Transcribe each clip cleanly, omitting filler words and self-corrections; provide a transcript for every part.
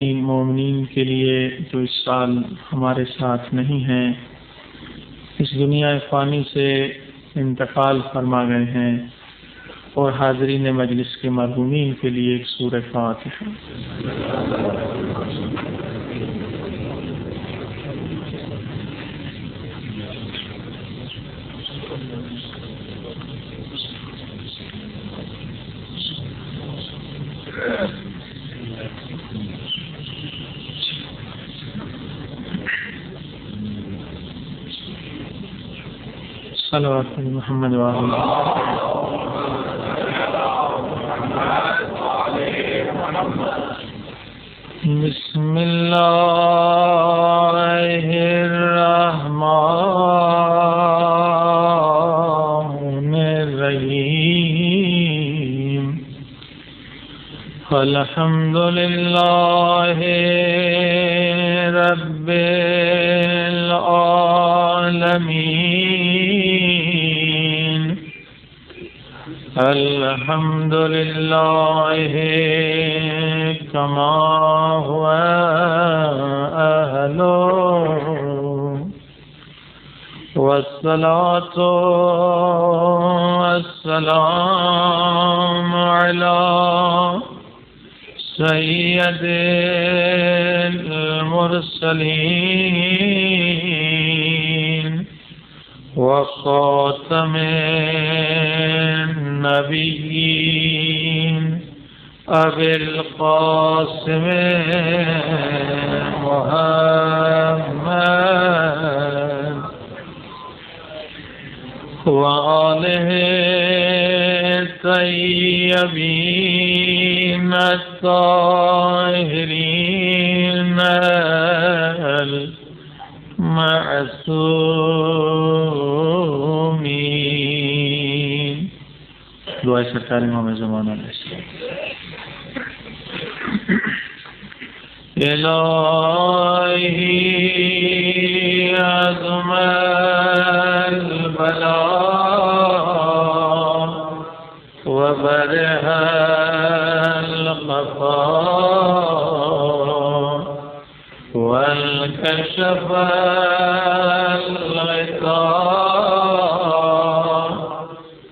مومنین کے لیے جو اس سال ہمارے ساتھ نہیں ہیں، اس دنیا فانی سے انتقال فرما گئے ہیں، اور حاضرین مجلس کے مرحومین کے لیے ایک سورہ فاتحہ۔ صلوات محمد وآلہ بسم اللہ الرحمن الرحیم الحمد للہ رب العالمین الحمد للہ کما هو اہلہ والصلاة والسلام علی سید المرسلین وخاتم النبیین ابی القاسم محمد وآلہ الطیبین الطاہرین المعصومین۔ دعائے سرکار امام زمان علیہ السلام۔ الہی عظم البلاء وبرح الخفاء والكشف الغطاء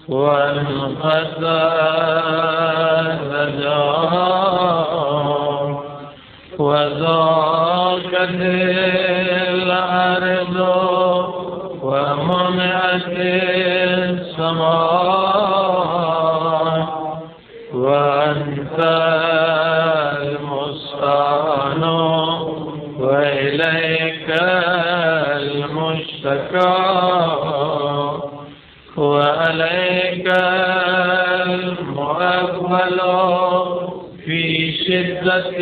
والغزى الرجاء وضاقت الأرض ومنعت السماء وأنت المستعان وإليك المشتكى وعليك المؤول في شدة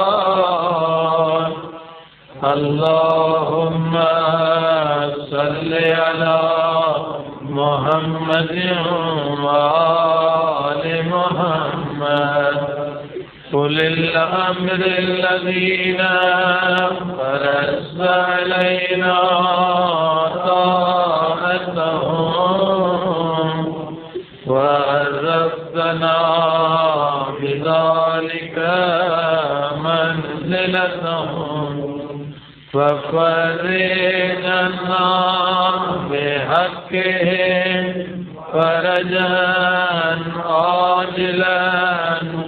والرخاء اللهم صل على محمد وآل محمد أولي الأمر الذين فرضت علينا طاعتهم وعرفتنا بذلك منزلتهم ففرج عنا بحقهم فرجا عاجلا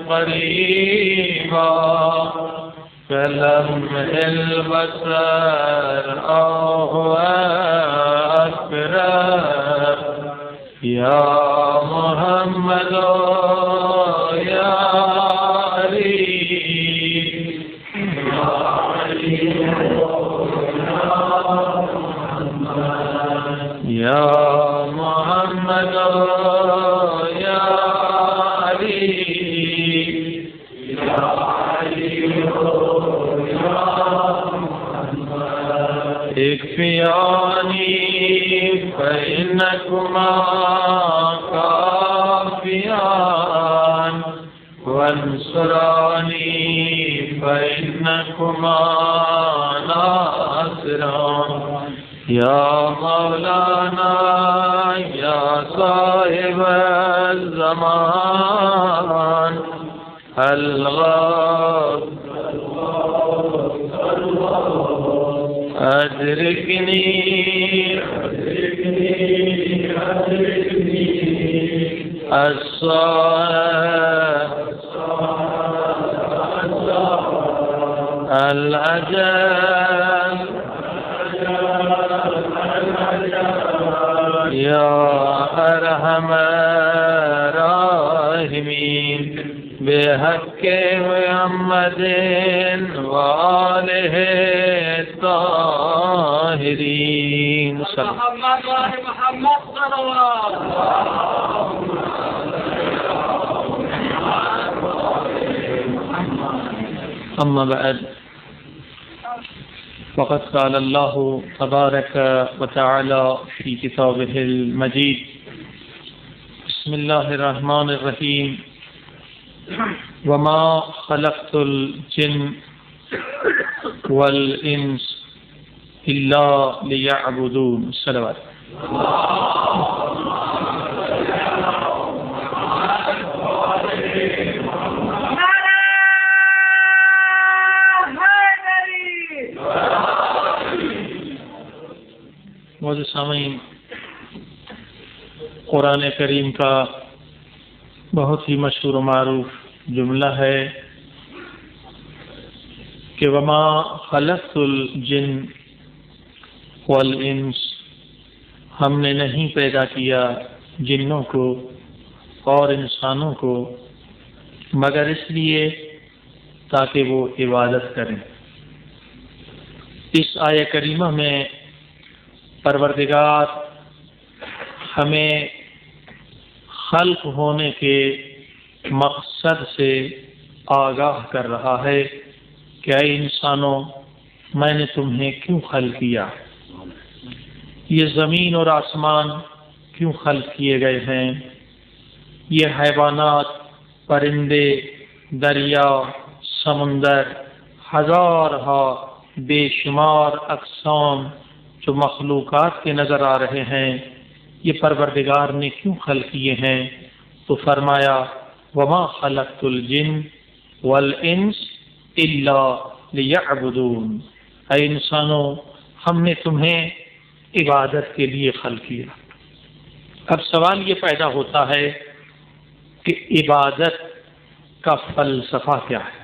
قريبا كلمح البصر أو هو أقرب يا محمد يا علي يا محمد يا علي يا علي اكفياني فإنكما كافيان وانصراني فإنكما ناصران یا مولانا یا صاحب الزمان الغوث أدركني الصلاة الأجل يا أرحم الراحمين بحق محمد وآله الطاهرين محمد صلوات. أما بعد فقد قال الله تبارك وتعالى في كتابه المجيد بسم الله الرحمن الرحيم وما خلقت الجن والإنس إلا ليعبدون. الصلوات. معزز سامعین، قرآن کریم کا بہت ہی مشہور و معروف جملہ ہے کہ وما خلقت الجن والانس، ہم نے نہیں پیدا کیا جنوں کو اور انسانوں کو مگر اس لیے تاکہ وہ عبادت کریں. اس آیہ کریمہ میں پروردگار ہمیں خلق ہونے کے مقصد سے آگاہ کر رہا ہے کہ اے انسانوں، میں نے تمہیں کیوں خلق کیا، یہ زمین اور آسمان کیوں خلق کیے گئے ہیں، یہ حیوانات، پرندے، دریا، سمندر، ہزارہا بے شمار اقسام جو مخلوقات کے نظر آ رہے ہیں، یہ پروردگار نے کیوں خلق کیے ہیں؟ تو فرمایا وما خلقت الجن والانس الا لیعبدون، اے انسانوں، ہم نے تمہیں عبادت کے لیے خلق کیا. اب سوال یہ پیدا ہوتا ہے کہ عبادت کا فلسفہ کیا ہے،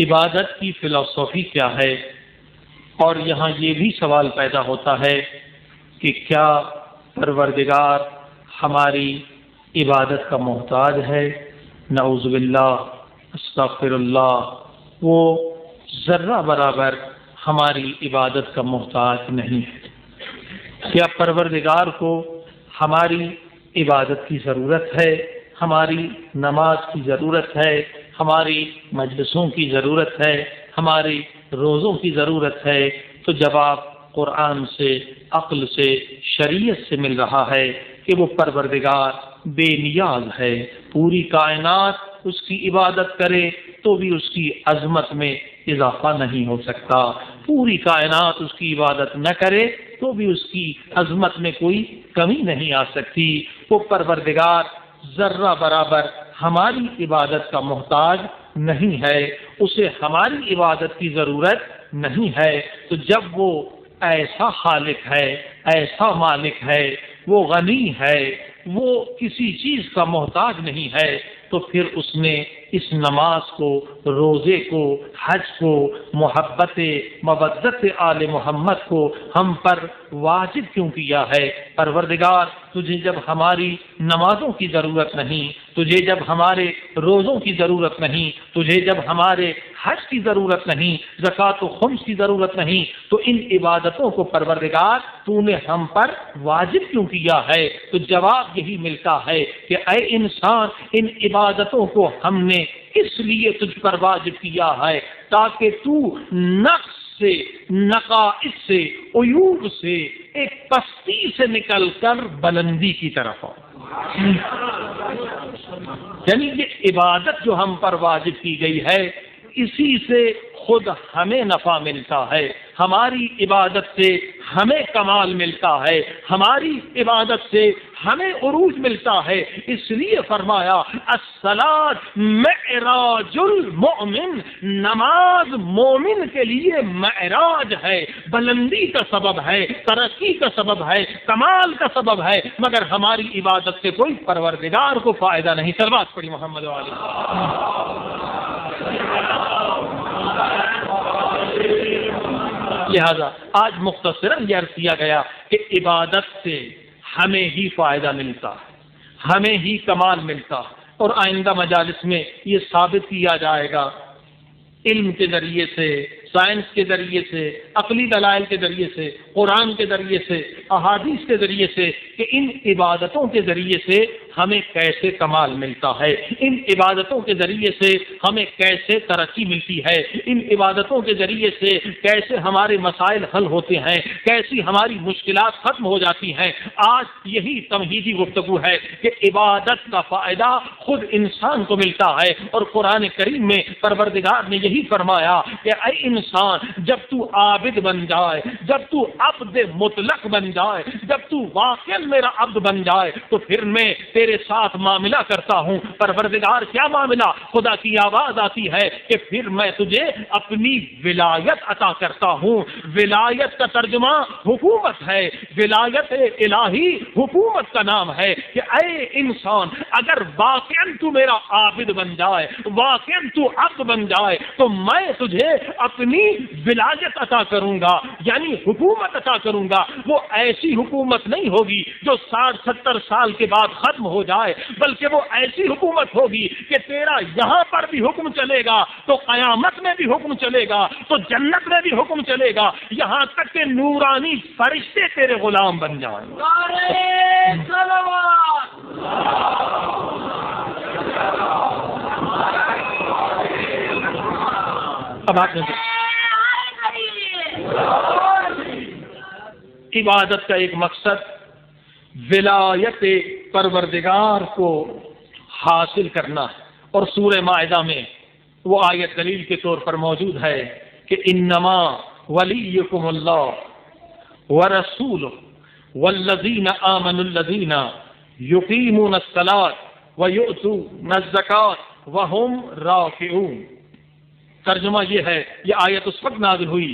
عبادت کی فلسفی کیا ہے، اور یہاں یہ بھی سوال پیدا ہوتا ہے کہ کیا پروردگار ہماری عبادت کا محتاج ہے؟ نعوذ باللہ، استغفر اللہ، وہ ذرہ برابر ہماری عبادت کا محتاج نہیں ہے. کیا پروردگار کو ہماری عبادت کی ضرورت ہے؟ ہماری نماز کی ضرورت ہے، ہماری مجلسوں کی ضرورت ہے، ہماری روزوں کی ضرورت ہے؟ تو جواب قرآن سے، عقل سے، شریعت سے مل رہا ہے کہ وہ پروردگار بے نیاز ہے. پوری کائنات اس کی عبادت کرے تو بھی اس کی عظمت میں اضافہ نہیں ہو سکتا، پوری کائنات اس کی عبادت نہ کرے تو بھی اس کی عظمت میں کوئی کمی نہیں آ سکتی. وہ پروردگار ذرہ برابر ہماری عبادت کا محتاج نہیں ہے، اسے ہماری عبادت کی ضرورت نہیں ہے. تو جب وہ ایسا خالق ہے، ایسا مالک ہے، وہ غنی ہے، وہ کسی چیز کا محتاج نہیں ہے، تو پھر اس نے اس نماز کو، روزے کو، حج کو، محبت مودت آل محمد کو ہم پر واجب کیوں کیا ہے؟ پروردگار، تجھے جب ہماری نمازوں کی ضرورت نہیں، تجھے جب ہمارے روزوں کی ضرورت نہیں، تجھے جب ہمارے حج کی ضرورت نہیں، زکوٰۃ و خمس کی ضرورت نہیں، تو ان عبادتوں کو پروردگار تو نے ہم پر واجب کیوں کیا ہے؟ تو جواب یہی ملتا ہے کہ اے انسان، ان عبادتوں کو ہم نے اس لیے تجھ پر واجب کیا ہے تاکہ تو نقص سے، نقائص سے، عیوب سے، ایک پستی سے نکل کر بلندی کی طرف ہو. یعنی یہ عبادت جو ہم پر واجب کی گئی ہے، اسی سے خود ہمیں نفع ملتا ہے. ہماری عبادت سے ہمیں کمال ملتا ہے، ہماری عبادت سے ہمیں عروج ملتا ہے۔ اس لیے فرمایا الصلاۃ معراج المؤمن، نماز مومن کے لیے معراج ہے، بلندی کا سبب ہے، ترقی کا سبب ہے، کمال کا سبب ہے، مگر ہماری عبادت سے کوئی پروردگار کو فائدہ نہیں۔ صلوات پڑھی محمد علیہ۔ لہذا آج مختصراً یہ عرض کیا گیا کہ عبادت سے ہمیں ہی فائدہ ملتا ہے، ہمیں ہی کمال ملتا ہے، اور آئندہ مجالس میں یہ ثابت کیا جائے گا علم کے ذریعے سے، سائنس کے ذریعے سے، عقلی دلائل کے ذریعے سے، قرآن کے ذریعے سے، احادیث کے ذریعے سے کہ ان عبادتوں کے ذریعے سے ہمیں کیسے کمال ملتا ہے، ان عبادتوں کے ذریعے سے ہمیں کیسے ترقی ملتی ہے، ان عبادتوں کے ذریعے سے کیسے ہمارے مسائل حل ہوتے ہیں، کیسی ہماری مشکلات ختم ہو جاتی ہیں۔ آج یہی تمہیدی گفتگو ہے کہ عبادت کا فائدہ خود انسان کو ملتا ہے، اور قرآن کریم میں پروردگار نے یہی فرمایا کہ اے انسان، جب تو عابد بن جائے، جب تو عبد مطلق بن جائے، جب تو واقعا میرا عبد بن جائے تو پھر میں تیرے ساتھ معاملہ کرتا ہوں۔ پروردگار کیا معاملہ؟ خدا کی آواز آتی ہے کہ پھر میں تجھے اپنی ولایت عطا کرتا ہوں۔ ولایت کا ترجمہ حکومت ہے، ولایت الہی حکومت کا نام ہے کہ اے انسان، اگر واقعا تو میرا عابد بن جائے، واقعا تو عبد بن جائے تو میں تجھے اپنی ولایت عطا کروں گا، یعنی حکومت عطا کروں گا۔ وہ ایسی حکومت نہیں ہوگی جو 60-70 سال کے بعد ختم ہو جائے، بلکہ وہ ایسی حکومت ہوگی کہ تیرا یہاں پر بھی حکم چلے گا تو قیامت میں بھی حکم چلے گا، تو جنت میں بھی حکم چلے گا، یہاں تک کہ نورانی فرشتے تیرے غلام بن جائیں۔ اب آپ نے عبادت کا ایک مقصد ولایت پروردگار کو حاصل کرنا ہے، اور سورہ مائدہ میں وہ آیت دلیل کے طور پر موجود ہے کہ انما ولیکم اللہ ورسولہ والذین آمنوا الذین یقیمون الصلاۃ ویؤتون الزکاۃ وہم راکعون۔ ترجمہ یہ ہے، یہ آیت اس وقت نازل ہوئی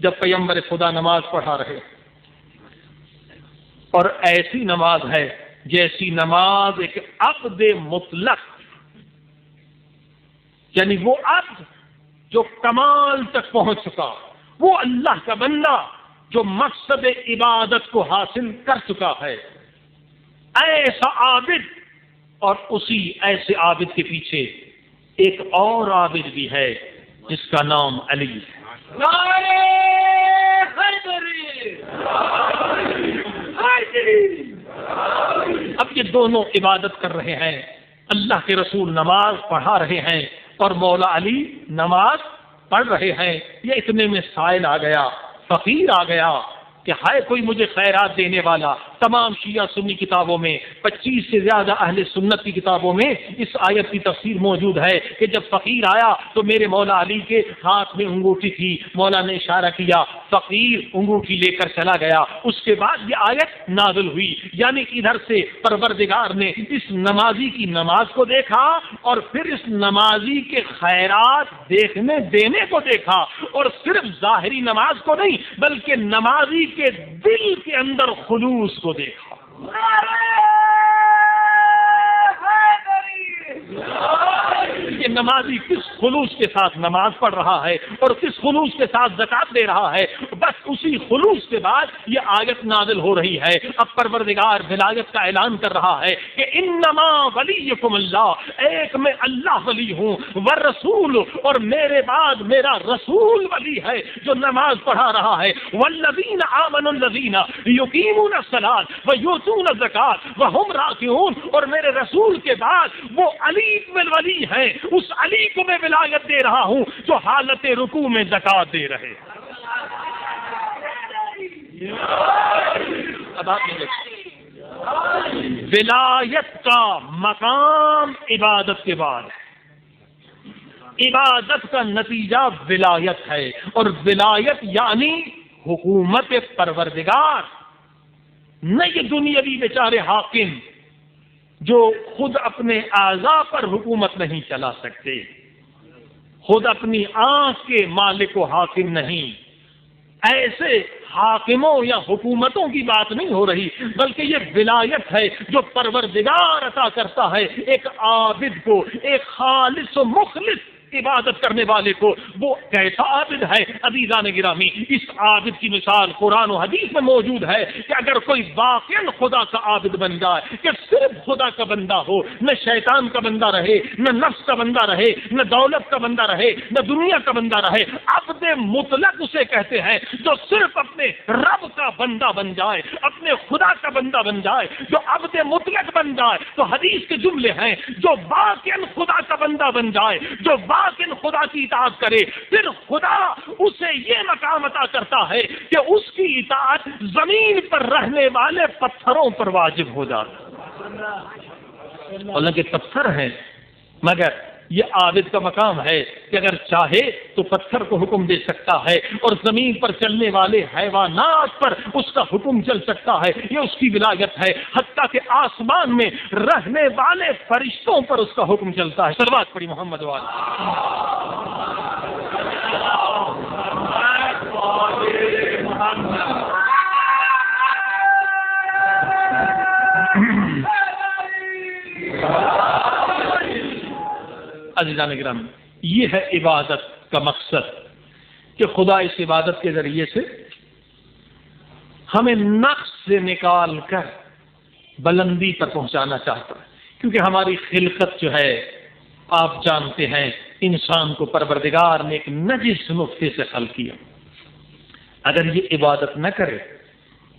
جب پیغمبر خدا نماز پڑھا رہے، اور ایسی نماز ہے جیسی نماز ایک عبد مطلق، یعنی وہ عبد جو کمال تک پہنچ چکا، وہ اللہ کا بندہ جو مقصد عبادت کو حاصل کر چکا ہے، ایسا عابد، اور اسی ایسے عابد کے پیچھے ایک اور عابد بھی ہے جس کا نام علی ہے۔ اب یہ دونوں عبادت کر رہے ہیں، اللہ کے رسول نماز پڑھا رہے ہیں اور مولا علی نماز پڑھ رہے ہیں۔ یہ اتنے میں سائل آ گیا، فقیر آ گیا کہ ہائے کوئی مجھے خیرات دینے والا۔ تمام شیعہ سنی کتابوں میں، 25 سے زیادہ اہل سنت کی کتابوں میں اس آیت کی تفسیر موجود ہے کہ جب فقیر آیا تو میرے مولا علی کے ہاتھ میں انگوٹھی تھی، مولا نے اشارہ کیا، فقیر انگوٹھی لے کر چلا گیا۔ اس کے بعد یہ آیت نازل ہوئی، یعنی ادھر سے پروردگار نے اس نمازی کی نماز کو دیکھا اور پھر اس نمازی کے خیرات دیکھنے دینے کو دیکھا، اور صرف ظاہری نماز کو نہیں بلکہ نمازی کے دل کے اندر خلوص کو دیکھا۔ یہ نمازی کس خلوص کے ساتھ نماز پڑھ رہا ہے اور کس خلوص کے ساتھ زکات دے رہا ہے، بس اسی خلوص کے بعد یہ آیت نازل ہو رہی ہے۔ اب پروردگار ولایت کا اعلان کر رہا ہے کہ انما ولیکم اللہ، ایک میں اللہ ولی ہوں، والرسول، اور میرے بعد میرا رسول ولی ہے جو نماز پڑھا رہا ہے، والذین آمنوا الذین یقیمون الصلاۃ ویؤتون الزکاۃ وہم راکعون، اور میرے رسول کے بعد وہ علی ولی ہے، اس علی کو میں ولایت دے رہا ہوں جو حالت رکوع میں زکات دے رہے۔ ولایت کا مقام عبادت کے بعد، عبادت کا نتیجہ ولایت ہے، اور ولایت یعنی حکومت پروردگار، نہ یہ دنیاوی بیچارے حاکم جو خود اپنے اعضاء پر حکومت نہیں چلا سکتے، خود اپنی آنکھ کے مالک و حاکم نہیں۔ ایسے حاکموں یا حکومتوں کی بات نہیں ہو رہی، بلکہ یہ ولایت ہے جو پروردگار عطا کرتا ہے ایک عابد کو، ایک خالص و مخلص عبادت کرنے والے کو۔ وہ کیسا عابد ہے عزیزان گرامی؟ اس عابد کی مثال قرآن و حدیث میں موجود ہے کہ اگر کوئی واقعا خدا کا عابد بن جائے، کہ صرف خدا کا بندہ ہو، نہ شیطان کا بندہ رہے، نہ نفس کا بندہ رہے، نہ دولت کا بندہ رہے، نہ دنیا کا بندہ رہے، عبد مطلق اسے کہتے ہیں جو صرف اپنے رب کا بندہ بن جائے، اپنے خدا کا بندہ بن جائے، جو عبد مطلق بن جائے۔ تو حدیث کے جملے ہیں، جو واقعا خدا کا بندہ بن جائے، جو لیکن خدا کی اطاعت کرے، پھر خدا اسے یہ مقام عطا کرتا ہے کہ اس کی اطاعت زمین پر رہنے والے پتھروں پر واجب ہو جاتا ہے۔ حالانکہ پتھر ہیں، مگر یہ عابد کا مقام ہے کہ اگر چاہے تو پتھر کو حکم دے سکتا ہے، اور زمین پر چلنے والے حیوانات پر اس کا حکم چل سکتا ہے۔ یہ اس کی ولایت ہے، حتیٰ کہ آسمان میں رہنے والے فرشتوں پر اس کا حکم چلتا ہے۔ صلوات پڑھی محمد والے۔ عزیزان کرام، یہ ہے عبادت کا مقصد کہ خدا اس عبادت کے ذریعے سے ہمیں نقص سے نکال کر بلندی پر پہنچانا چاہتا ہے، کیونکہ ہماری خلقت جو ہے آپ جانتے ہیں، انسان کو پروردگار نے ایک نجس نطفے سے خلق کیا۔ اگر یہ عبادت نہ کرے،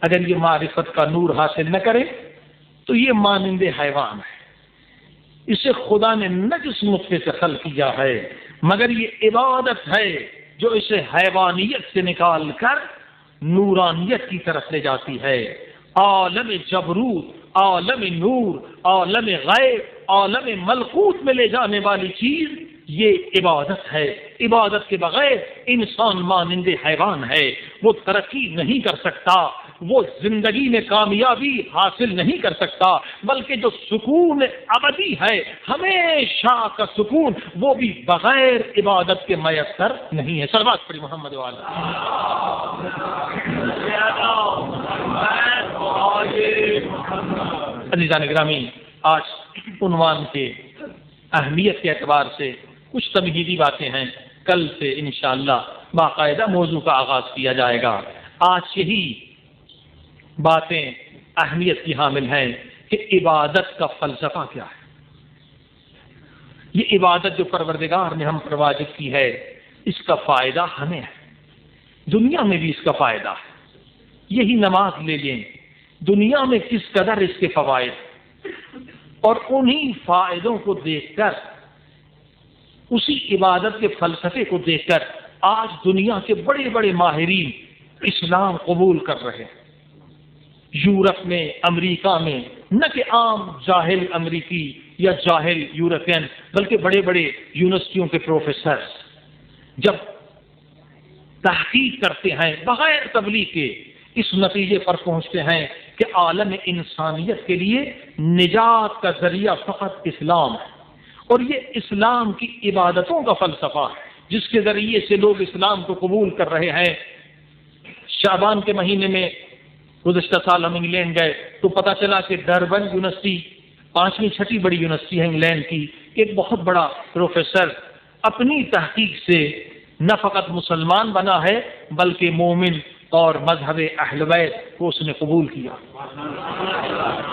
اگر یہ معرفت کا نور حاصل نہ کرے تو یہ مانند حیوان ہے۔ اسے خدا نے نجس نطفے سے خلق کیا ہے، مگر یہ عبادت ہے جو اسے حیوانیت سے نکال کر نورانیت کی طرف لے جاتی ہے۔ عالم جبروت، عالم نور، عالم غیب، عالم ملکوت میں لے جانے والی چیز یہ عبادت ہے۔ عبادت کے بغیر انسان مانند حیوان ہے، وہ ترقی نہیں کر سکتا، وہ زندگی میں کامیابی حاصل نہیں کر سکتا، بلکہ جو سکون ابدی ہے، ہمیشہ کا سکون، وہ بھی بغیر عبادت کے میسر نہیں ہے۔ صلوات پڑھی محمد والا۔ عزیزان گرامی، آج عنوان کے اہمیت کے اعتبار سے کچھ تمہیدی باتیں ہیں، کل سے انشاءاللہ باقاعدہ موضوع کا آغاز کیا جائے گا۔ آج یہی باتیں اہمیت کی حامل ہیں کہ عبادت کا فلسفہ کیا ہے۔ یہ عبادت جو پروردگار نے ہم پر واجب کی ہے، اس کا فائدہ ہمیں ہے، دنیا میں بھی اس کا فائدہ ہے۔ یہی نماز لے لیں، دنیا میں کس قدر اس کے فوائد، اور انہی فائدوں کو دیکھ کر، اسی عبادت کے فلسفے کو دیکھ کر آج دنیا کے بڑے بڑے ماہرین اسلام قبول کر رہے ہیں۔ یورپ میں، امریکہ میں، نہ کہ عام جاہل امریکی یا جاہل یورپین، بلکہ بڑے بڑے یونیورسٹیوں کے پروفیسر جب تحقیق کرتے ہیں بغیر تبلیغ کے، اس نتیجے پر پہنچتے ہیں کہ عالم انسانیت کے لیے نجات کا ذریعہ فقط اسلام ہے، اور یہ اسلام کی عبادتوں کا فلسفہ ہے جس کے ذریعے سے لوگ اسلام کو قبول کر رہے ہیں۔ شعبان کے مہینے میں گزشتہ سال ہم انگلینڈ گئے تو پتہ چلا کہ ڈربن یونیورسٹی، 5ویں 6ٹی بڑی یونیورسٹی ہے انگلینڈ کی، ایک بہت بڑا پروفیسر اپنی تحقیق سے نہ فقط مسلمان بنا ہے بلکہ مومن اور مذہب اہل بیت کو اس نے قبول کیا۔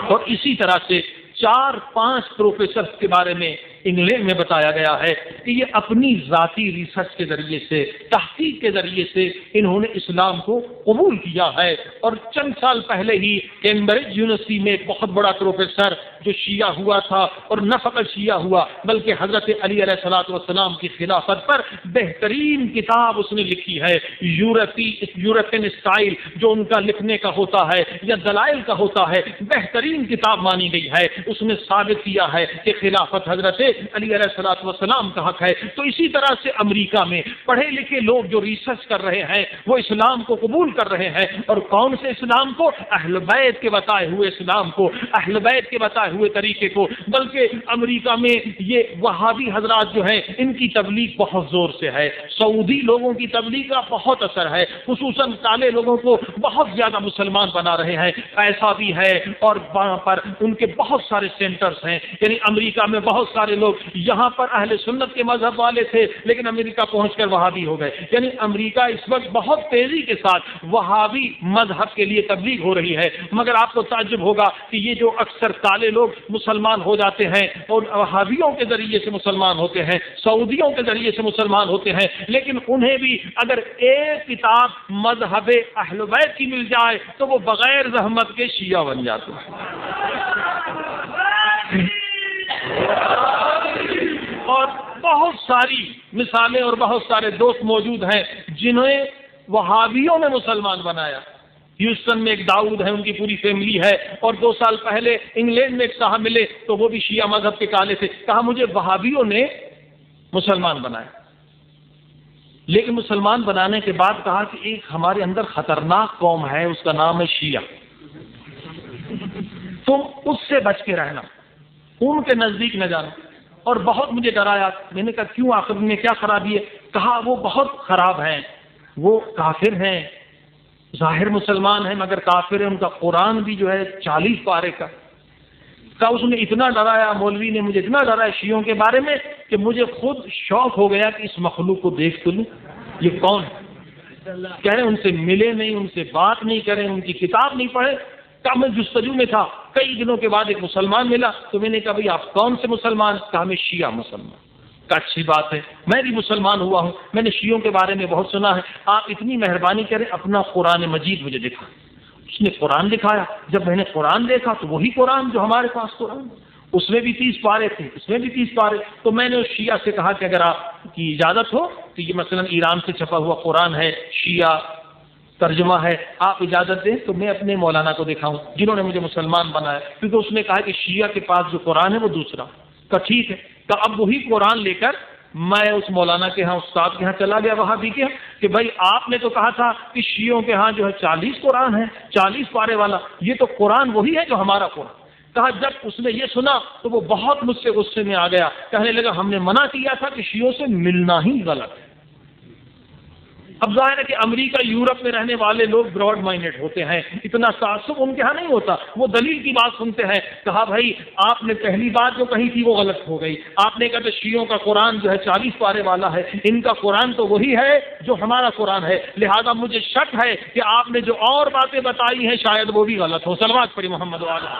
اور اسی طرح سے 4-5 پروفیسرز کے بارے میں انگلینڈ میں بتایا گیا ہے کہ یہ اپنی ذاتی ریسرچ کے ذریعے سے، تحقیق کے ذریعے سے انہوں نے اسلام کو قبول کیا ہے۔ اور چند سال پہلے ہی کیمبرج یونیورسٹی میں ایک بہت بڑا پروفیسر جو شیعہ ہوا تھا، اور نہ فقط شیعہ ہوا بلکہ حضرت علی علیہ الصلوۃ والسلام کی خلافت پر بہترین کتاب اس نے لکھی ہے، یورپین اسٹائل جو ان کا لکھنے کا ہوتا ہے یا دلائل کا ہوتا ہے، بہترین کتاب مانی گئی ہے۔ اس نے ثابت کیا ہے کہ خلافت حضرت علی علیہ الصلوۃ والسلام کا حق ہے۔ تو اسی طرح سے امریکہ میں پڑھے لکھے لوگ جو ریسرچ کر رہے ہیں وہ اسلام کو قبول کر رہے ہیں، اور کون سے اسلام کو؟ اہل بیت کے بتائے ہوئے اسلام کو، اہل بیت کے بتائے ہوئے طریقے کو۔ بلکہ امریکہ میں یہ وہابی حضرات جو ہیں ان کی تبلیغ بہت زور سے ہے، سعودی لوگوں کی تبلیغ کا بہت اثر ہے، خصوصاً کالے لوگوں کو بہت زیادہ مسلمان بنا رہے ہیں، ایسا بھی ہے۔ اور وہاں پر ان کے بہت سارے سینٹرز ہیں، یعنی امریکہ میں بہت سارے لوگ یہاں پر اہل سنت کے مذہب والے تھے لیکن امریکہ پہنچ کر وہابی ہو گئے۔ یعنی امریکہ اس وقت بہت تیزی کے ساتھ وہابی مذہب کے لیے تبلیغ ہو رہی ہے، مگر آپ کو تعجب ہوگا کہ یہ جو اکثر کالے لوگ مسلمان ہو جاتے ہیں اور وہابیوں کے ذریعے سے مسلمان ہوتے ہیں، سعودیوں کے ذریعے سے مسلمان ہوتے ہیں، لیکن انہیں بھی اگر ایک کتاب مذہب اہل بیت کی مل جائے تو وہ بغیر زحمت کے شیعہ بن جاتے ہیں۔ اور بہت ساری مثالیں اور بہت سارے دوست موجود ہیں جنہیں وہابیوں نے مسلمان بنایا۔ ہیوسٹن میں ایک داؤد ہے، ان کی پوری فیملی ہے، اور 2 سال پہلے انگلینڈ میں ایک صاحب ملے تو وہ بھی شیعہ مذہب کے کالے تھے، کہا مجھے وہابیوں نے مسلمان بنایا۔ لیکن مسلمان بنانے کے بعد کہا کہ ایک ہمارے اندر خطرناک قوم ہے، اس کا نام ہے شیعہ، تم اس سے بچ کے رہنا، ان کے نزدیک نہ جانا۔ اور بہت مجھے ڈرایا، میں نے کہا کیوں، آخر میں کیا خرابی ہے؟ کہا وہ بہت خراب ہیں، وہ کافر ہیں، ظاہر مسلمان ہیں مگر کافر ہیں، ان کا قرآن بھی جو ہے 40 پارے کا۔ کہا اس نے اتنا ڈرایا، مولوی نے مجھے اتنا ڈرایا شیعوں کے بارے میں کہ مجھے خود شوق ہو گیا کہ اس مخلوق کو دیکھ تو لوں یہ کون ہے۔ کہہ رہے ان سے ملے نہیں، ان سے بات نہیں کریں، ان کی کتاب نہیں پڑھے۔ کہا میں جستجو میں تھا، کئی دنوں کے بعد ایک مسلمان ملا تو میں نے کہا بھئی آپ کون سے مسلمان؟ کہا میں شیعہ مسلمان۔ کہا اچھی بات ہے، میں بھی مسلمان ہوا ہوں، میں نے شیعوں کے بارے میں بہت سنا ہے، آپ اتنی مہربانی کریں اپنا قرآن مجید مجھے دکھائیں۔ اس نے قرآن دکھایا، جب میں نے قرآن دیکھا تو وہی قرآن جو ہمارے پاس قرآن، اس میں بھی 30 پارے تھے، اس میں بھی 30 پارے۔ تو میں نے اس شیعہ سے کہا کہ اگر آپ کی اجازت ہو تو یہ مثلا ایران سے چھپا ہوا قرآن ہے، شیعہ ترجمہ ہے، آپ اجازت دیں تو میں اپنے مولانا کو دکھاؤں جنہوں نے مجھے مسلمان بنایا، کیونکہ اس نے کہا کہ شیعہ کے پاس جو قرآن ہے وہ دوسرا۔ تو ٹھیک ہے، تو اب وہی قرآن لے کر میں اس مولانا کے ہاں، استاد کے ہاں چلا گیا وہابی کے ہاں کہ بھائی آپ نے تو کہا تھا کہ شیعوں کے ہاں جو ہے 40 قرآن ہے، 40 پارے والا، یہ تو قرآن وہی ہے جو ہمارا قرآن۔ کہا جب اس نے یہ سنا تو وہ بہت مجھ سے غصے میں آ گیا، کہنے لگا ہم نے منع کیا تھا کہ شیعوں سے ملنا ہی غلط ہے۔ اب ظاہر ہے کہ امریکہ یورپ میں رہنے والے لوگ براڈ مائنڈڈ ہوتے ہیں، اتنا تعصب ان کے ہاں نہیں ہوتا، وہ دلیل کی بات سنتے ہیں۔ کہا بھائی آپ نے پہلی بات جو کہی تھی وہ غلط ہو گئی، آپ نے کہا کہ شیعوں کا قرآن جو ہے 40 پارے والا ہے، ان کا قرآن تو وہی ہے جو ہمارا قرآن ہے، لہذا مجھے شک ہے کہ آپ نے جو اور باتیں بتائی ہیں شاید وہ بھی غلط ہو۔ صلوات پڑھی محمد وعلیہ۔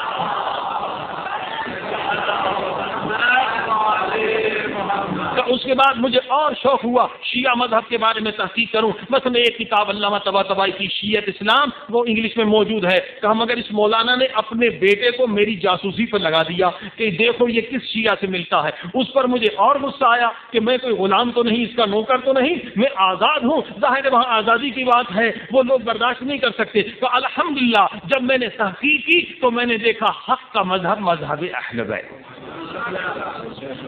اس کے بعد مجھے اور شوق ہوا شیعہ مذہب کے بارے میں تحقیق کروں۔ مثلا ایک کتاب علامہ طباطبائی کی شیعت اسلام، وہ انگلش میں موجود ہے۔ کہا مگر اس مولانا نے اپنے بیٹے کو میری جاسوسی پر لگا دیا کہ دیکھو یہ کس شیعہ سے ملتا ہے۔ اس پر مجھے اور غصہ آیا کہ میں کوئی غلام تو نہیں، اس کا نوکر تو نہیں، میں آزاد ہوں۔ ظاہر ہے وہاں آزادی کی بات ہے، وہ لوگ برداشت نہیں کر سکتے۔ تو الحمدللہ جب میں نے تحقیق کی تو میں نے دیکھا حق کا مذہب مذہب اہل بیت۔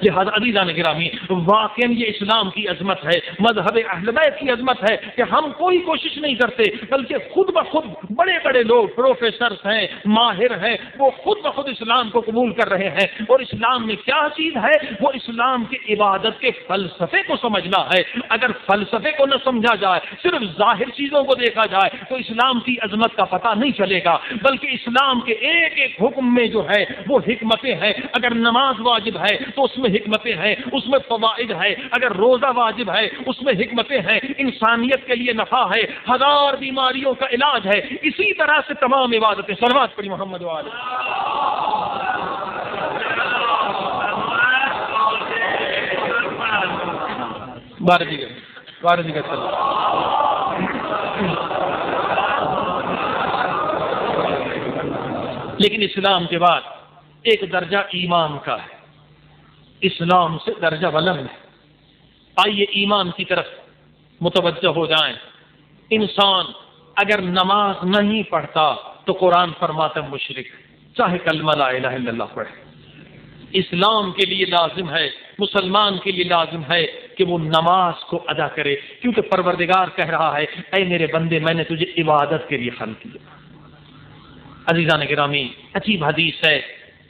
لہذا عزیزان گرامی، واقعی یہ اسلام کی عظمت ہے، مذہب اہل بیت کی عظمت ہے کہ ہم کوئی کوشش نہیں کرتے بلکہ خود بخود بڑے بڑے لوگ پروفیسرز ہیں، ماہر ہیں، وہ خود بخود اسلام کو قبول کر رہے ہیں۔ اور اسلام میں کیا چیز ہے؟ وہ اسلام کی عبادت کے فلسفے کو سمجھنا ہے۔ اگر فلسفے کو نہ سمجھا جائے، صرف ظاہر چیزوں کو دیکھا جائے تو اسلام کی عظمت کا پتہ نہیں چلے گا، بلکہ اسلام کے ایک ایک حکم میں جو ہے وہ حکمتیں ہیں۔ اگر نماز واجب ہے تو اس میں حکمتیں ہیں، اس میں فوائد ہے۔ اگر روزہ واجب ہے اس میں حکمتیں ہیں، انسانیت کے لیے نفع ہے، 1000 بیماریوں کا علاج ہے۔ اسی طرح سے تمام عبادتیں۔ صلوات پڑھی محمد وعلیہ۔ بارہ جگہ لیکن اسلام کے بعد ایک درجہ ایمان کا ہے، اسلام سے درجہ بلند ہے۔ آئیے ایمان کی طرف متوجہ ہو جائیں۔ انسان اگر نماز نہیں پڑھتا تو قرآن فرماتا مشرک، چاہے کلمہ لا الہ الا اللہ پڑھے، اسلام کے لیے لازم ہے، مسلمان کے لیے لازم ہے کہ وہ نماز کو ادا کرے، کیونکہ پروردگار کہہ رہا ہے اے میرے بندے میں نے تجھے عبادت کے لیے خلق کیا۔ عزیزان گرامی، عجیب حدیث ہے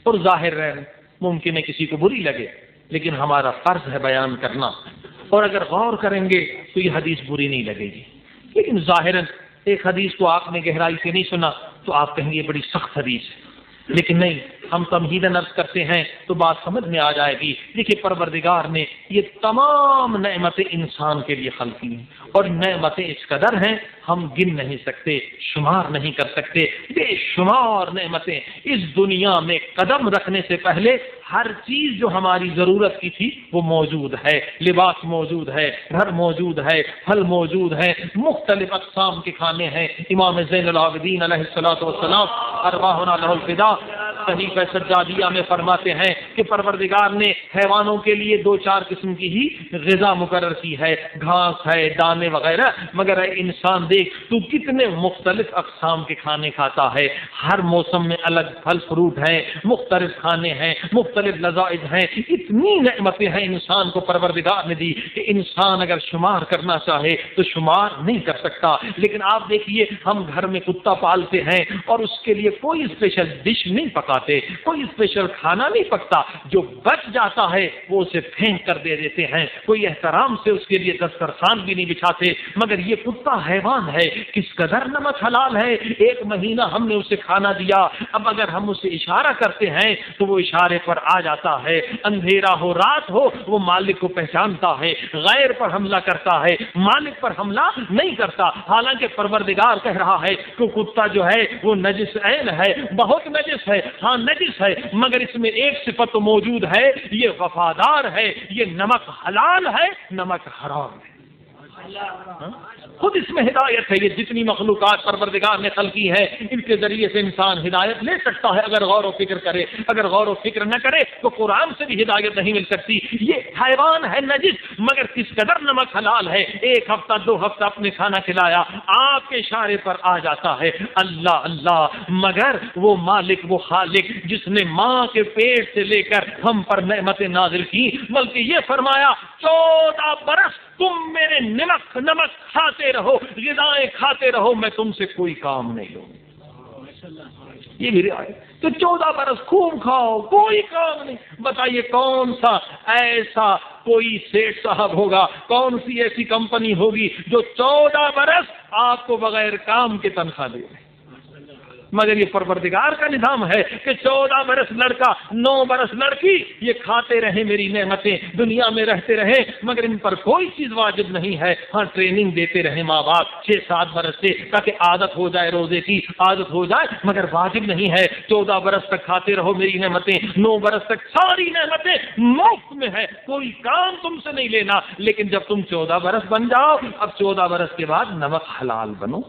اور ظاہر ہے ممکن ہے کسی کو بری لگے، لیکن ہمارا فرض ہے بیان کرنا، اور اگر غور کریں گے تو یہ حدیث بری نہیں لگے گی، لیکن ظاہراً ایک حدیث کو آپ نے گہرائی سے نہیں سنا تو آپ کہیں گے یہ بڑی سخت حدیث ہے، لیکن نہیں، ہم تمہیداً عرض کرتے ہیں تو بات سمجھ میں آ جائے گی۔ دیکھیے پروردگار نے یہ تمام نعمتیں انسان کے لیے خلق کی ہیں، اور نعمتیں اس قدر ہیں ہم گن نہیں سکتے، شمار نہیں کر سکتے، بے شمار نعمتیں۔ اس دنیا میں قدم رکھنے سے پہلے ہر چیز جو ہماری ضرورت کی تھی وہ موجود ہے، لباس موجود ہے، گھر موجود ہے، پھل موجود ہے، مختلف اقسام کے کھانے ہیں۔ امام زین العابدین علیہ الصلوۃ والسلام ارواحنا لہ الفداء صحیفہ سجادیہ میں فرماتے ہیں کہ پروردگار نے حیوانوں کے لیے 2-4 قسم کی ہی غذا مقرر کی ہے، گھاس ہے، دانے وغیرہ، مگر اے انسان دیکھ تو کتنے مختلف اقسام کے کھانے کھاتا ہے، ہر موسم میں الگ پھل فروٹ ہیں، مختلف کھانے ہیں، مختلف لذائذ ہیں، اتنی نعمتیں ہیں انسان کو پروردگار نے دی کہ انسان اگر شمار کرنا چاہے تو شمار نہیں کر سکتا۔ لیکن آپ دیکھیے ہم گھر میں کتا پالتے ہیں اور اس کے لیے کوئی اسپیشل ڈش نہیں پکاتے، کوئی اسپیشل کھانا نہیں پکتا، جو بچ جاتا ہے وہ اسے پھینک کر دے دیتے ہیں، کوئی احترام سے اس کے لیے دسترخوان بھی نہیں بچھاتے۔ مگر یہ کتا حیوان ہے، کس قدر نمک حلال ہے، 1 مہینہ ہم نے اسے کھانا دیا، اب اگر ہم اسے اشارہ کرتے ہیں تو وہ اشارے پر آ جاتا ہے، اندھیرا ہو رات ہو وہ مالک کو پہچانتا ہے، غیر پر حملہ کرتا ہے، مالک پر حملہ نہیں کرتا۔ حالانکہ پروردگار کہہ رہا ہے کہ کتا جو ہے وہ نجس عین ہے، بہت نجس ہے، ہاں نجس ہے، مگر اس میں ایک صفت موجود ہے، یہ وفادار ہے، یہ نمک حلال ہے، نمک حرام ہے۔ خود اس میں ہدایت ہے، یہ جتنی مخلوقات پروردگار نے خلق کی ہے ان کے ذریعے سے انسان ہدایت لے سکتا ہے اگر غور و فکر کرے، اگر غور و فکر نہ کرے تو قرآن سے بھی ہدایت نہیں مل سکتی۔ یہ حیوان ہے نجس، مگر کس قدر نمک حلال ہے، 1 ہفتہ 2 ہفتہ اپنے کھانا کھلایا، آپ کے اشارے پر آ جاتا ہے، اللہ اللہ۔ مگر وہ مالک، وہ خالق جس نے ماں کے پیٹ سے لے کر ہم پر نعمتیں نازل کی، بلکہ یہ فرمایا 14 برس تم میرے نمک کھاتے رہو، غذائیں کھاتے رہو، میں تم سے کوئی کام نہیں لوں۔ یہ بھی رعایت تو 14 برس خوب کھاؤ، کوئی کام نہیں۔ بتائیے کون سا ایسا کوئی سیٹ صاحب ہوگا، کون سی ایسی کمپنی ہوگی جو 14 برس آپ کو بغیر کام کے تنخواہ دے؟ مگر یہ پروردگار کا نظام ہے کہ 14 برس لڑکا 9 برس لڑکی یہ کھاتے رہے میری نعمتیں، دنیا میں رہتے رہے، مگر ان پر کوئی چیز واجب نہیں ہے۔ ہاں ٹریننگ دیتے رہے ماں باپ 6-7 برس سے تاکہ عادت ہو جائے، روزے کی عادت ہو جائے، مگر واجب نہیں ہے۔ 14 برس تک کھاتے رہو میری نعمتیں، 9 برس تک ساری نعمتیں مفت میں ہے، کوئی کام تم سے نہیں لینا۔ لیکن جب تم 14 برس بن جاؤ، اب 14 برس کے بعد نمک حلال بنو،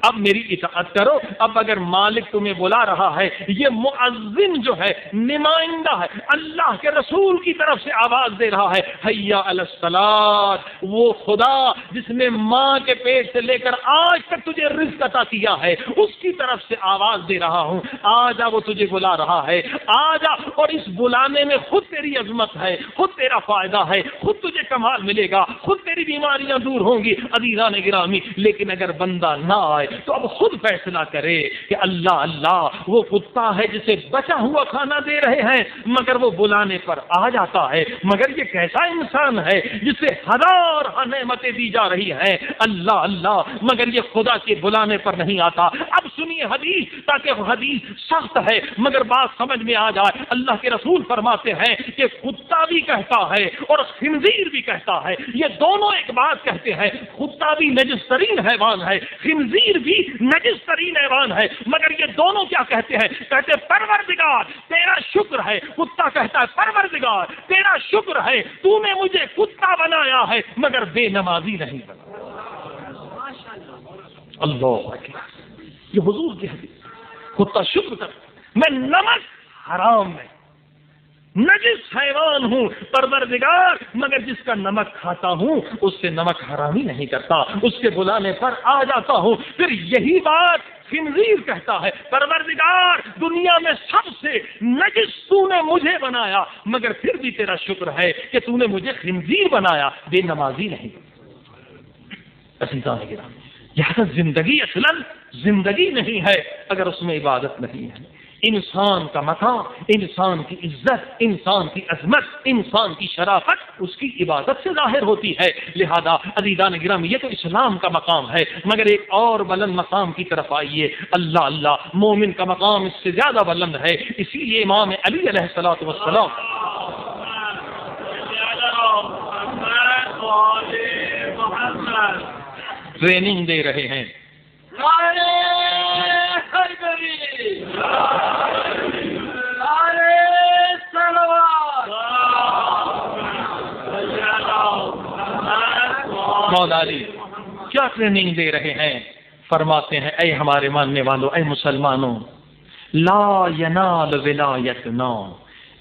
اب میری اطاعت کرو۔ اب اگر مالک تمہیں بلا رہا ہے، یہ مؤذن جو ہے نمائندہ ہے، اللہ کے رسول کی طرف سے آواز دے رہا ہے حیا علی الصلاۃ، وہ خدا جس نے ماں کے پیٹ سے لے کر آج تک تجھے رزق عطا کیا ہے اس کی طرف سے آواز دے رہا ہوں، آ جا، وہ تجھے بلا رہا ہے، آ جا۔ اور اس بلانے میں خود تیری عظمت ہے، خود تیرا فائدہ ہے، خود تجھے کمال ملے گا، خود تیری بیماریاں دور ہوں گی عزیزان گرامی۔ لیکن اگر بندہ نہ آئے تو اب خود فیصلہ کرے کہ اللہ اللہ، وہ کتا ہے جسے بچا ہوا کھانا دے رہے ہیں مگر وہ بلانے پر آ جاتا ہے، مگر یہ کیسا انسان ہے جسے ہزار نعمتیں دی جا رہی ہیں، اللہ اللہ، مگر یہ خدا کے بلانے پر نہیں آتا۔ اب سنیے حدیث، تاکہ حدیث سخت ہے مگر بات سمجھ میں آ جائے۔ اللہ کے رسول فرماتے ہیں کہ کتا بھی کہتا ہے اور خنزیر بھی کہتا ہے، یہ دونوں ایک بات کہتے ہیں، کتا بھی نجس ترین حیوان ہے، خنزیر بھی نجس ترین حیوان ہے، مگر یہ دونوں کیا کہتے ہیں؟ کہتے ہیں پروردگار تیرا شکر ہے۔ کتا کہتا ہے پروردگار تیرا شکر ہے، تو نے مجھے کتا بنایا ہے مگر بے نمازی نہیں بنایا۔ اللہ اکبر، یہ حضور کی حدیث۔ کتا شکر کر، میں نمک حرام میں نجس حیوان ہوں پروردگار، مگر جس کا نمک کھاتا ہوں اس سے نمک حرامی نہیں کرتا، اس کے بلانے پر آ جاتا ہوں۔ پھر یہی بات خنزیر کہتا ہے پروردگار دنیا میں سب سے نجس تو نے مجھے بنایا، مگر پھر بھی تیرا شکر ہے کہ تو نے مجھے خنزیر بنایا، بے نمازی نہیں۔ عزیزان گرامی، یہاں زندگی اصلاً زندگی نہیں ہے اگر اس میں عبادت نہیں ہے۔ انسان کا مقام، انسان کی عزت، انسان کی عظمت، انسان کی شرافت اس کی عبادت سے ظاہر ہوتی ہے۔ لہذا عزیزان گرامی یہ تو اسلام کا مقام ہے، مگر ایک اور بلند مقام کی طرف آئیے، اللہ اللہ، مومن کا مقام اس سے زیادہ بلند ہے۔ اسی لیے امام علی علیہ الصلوۃ والسلام ٹریننگ دے رہے ہیں۔ مولا علی کیا ٹریننگ دے رہے ہیں؟ فرماتے ہیں اے ہمارے ماننے والوں، اے مسلمانوں، لا ینال ولایتنا،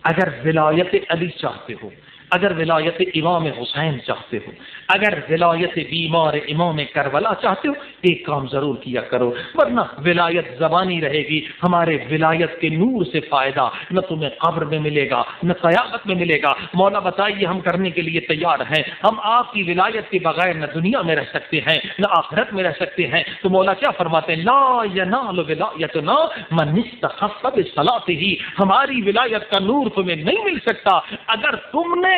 اگر ولایت علی چاہتے ہو، اگر ولایت امام حسین چاہتے ہو، اگر ولایت بیمار امام کربلا چاہتے ہو، ایک کام ضرور کیا کرو، ورنہ ولایت زبانی رہے گی، ہمارے ولایت کے نور سے فائدہ نہ تمہیں قبر میں ملے گا نہ قیامت میں ملے گا۔ مولا بتائیے ہم کرنے کے لیے تیار ہیں، ہم آپ کی ولایت کے بغیر نہ دنیا میں رہ سکتے ہیں نہ آخرت میں رہ سکتے ہیں۔ تو مولا کیا فرماتے ہیں؟ لا ینال ولایتنا من استخف بصلاته، ہماری ولایت کا نور تمہیں نہیں مل سکتا اگر تم نے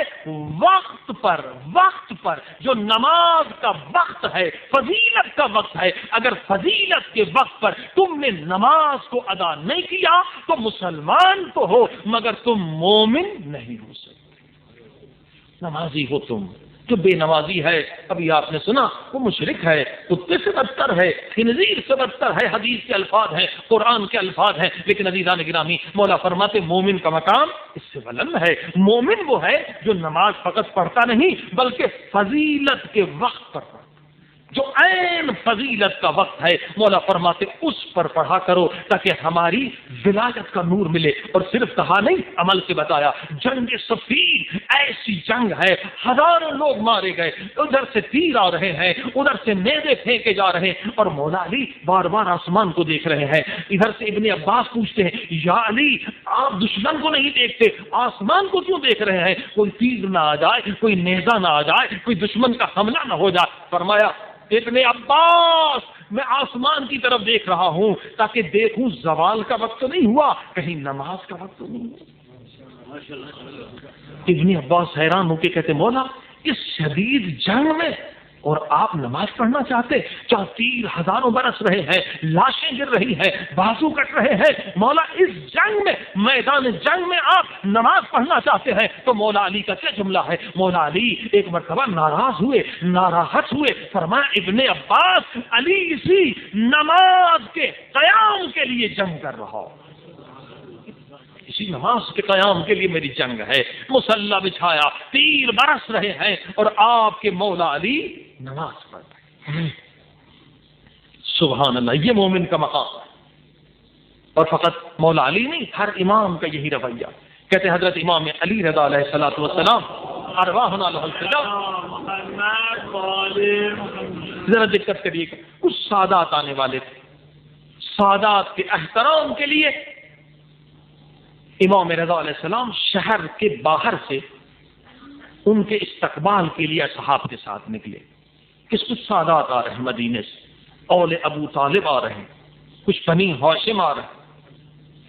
وقت پر جو نماز کا وقت ہے، فضیلت کا وقت ہے، اگر فضیلت کے وقت پر تم نے نماز کو ادا نہیں کیا تو مسلمان تو ہو مگر تم مومن نہیں ہو سکتے۔ نمازی ہو تم، جو بے نمازی ہے ابھی آپ نے سنا وہ مشرک ہے، کتے سے بدتر ہے، خنزیر سے بدتر ہے، حدیث کے الفاظ ہیں، قرآن کے الفاظ ہیں۔ لیکن عزیزان گرامی مولا فرماتے مومن کا مقام اس سے بلند ہے۔ مومن وہ ہے جو نماز فقط پڑھتا نہیں بلکہ فضیلت کے وقت پر پڑھتا، جو عین فضیلت کا وقت ہے، مولا فرماتے اس پر پڑھا کرو تاکہ ہماری ولایت کا نور ملے۔ اور صرف کہا نہیں، عمل سے بتایا۔ جنگ صفین ایسی جنگ ہے، ہزاروں لوگ مارے گئے، ادھر سے تیر آ رہے ہیں، ادھر سے نیزے پھینکے جا رہے ہیں، اور مولا علی بار بار آسمان کو دیکھ رہے ہیں۔ ادھر سے ابن عباس پوچھتے ہیں یا علی آپ دشمن کو نہیں دیکھتے، آسمان کو کیوں دیکھ رہے ہیں؟ کوئی تیر نہ آ جائے، کوئی نیزہ نہ آ جائے، کوئی دشمن کا حملہ نہ ہو جائے۔ فرمایا ابن عباس میں آسمان کی طرف دیکھ رہا ہوں تاکہ دیکھوں زوال کا وقت تو نہیں ہوا، کہیں نماز کا وقت تو نہیں ہوا۔ ابن عباس حیران ہو کے کہتے مولا اس شدید جنگ میں اور آپ نماز پڑھنا چاہتے؟ کیا تیر ہزاروں برس رہے ہیں، لاشیں گر رہی ہیں، بازو کٹ رہے ہیں، مولا اس جنگ میں، میدان جنگ میں آپ نماز پڑھنا چاہتے ہیں؟ تو مولا علی کا کیا جملہ ہے؟ مولا علی ایک مرتبہ ناراض ہوئے، ناراحت ہوئے، فرمایا ابن عباس علی اسی نماز کے قیام کے لیے جنگ کر رہا ہوں، اسی نماز کے قیام کے لیے میری جنگ ہے۔ مصلی بچھایا، تیر برس رہے ہیں اور آپ کے مولا علی نماز پڑھ رہے ہیں۔ سبحان اللہ، یہ مومن کا مقام ہے۔ اور فقط مولا علی نہیں، ہر امام کا یہی رویہ۔ کہتے حضرت امام علی رضا علیہ الصلوۃ والسلام ارواحنا لہ الفداء، ذرا دقت کریے گا، کچھ سادات آنے والے تھے، سادات کے احترام کے لیے امام رضا علیہ السلام شہر کے باہر سے ان کے استقبال کے لیے اصحاب کے ساتھ نکلے۔ کچھ سادات آ رہے ہیں مدینے سے، اول ابو طالب آ رہے ہیں، کچھ بنی ہاشم آ رہے ہیں۔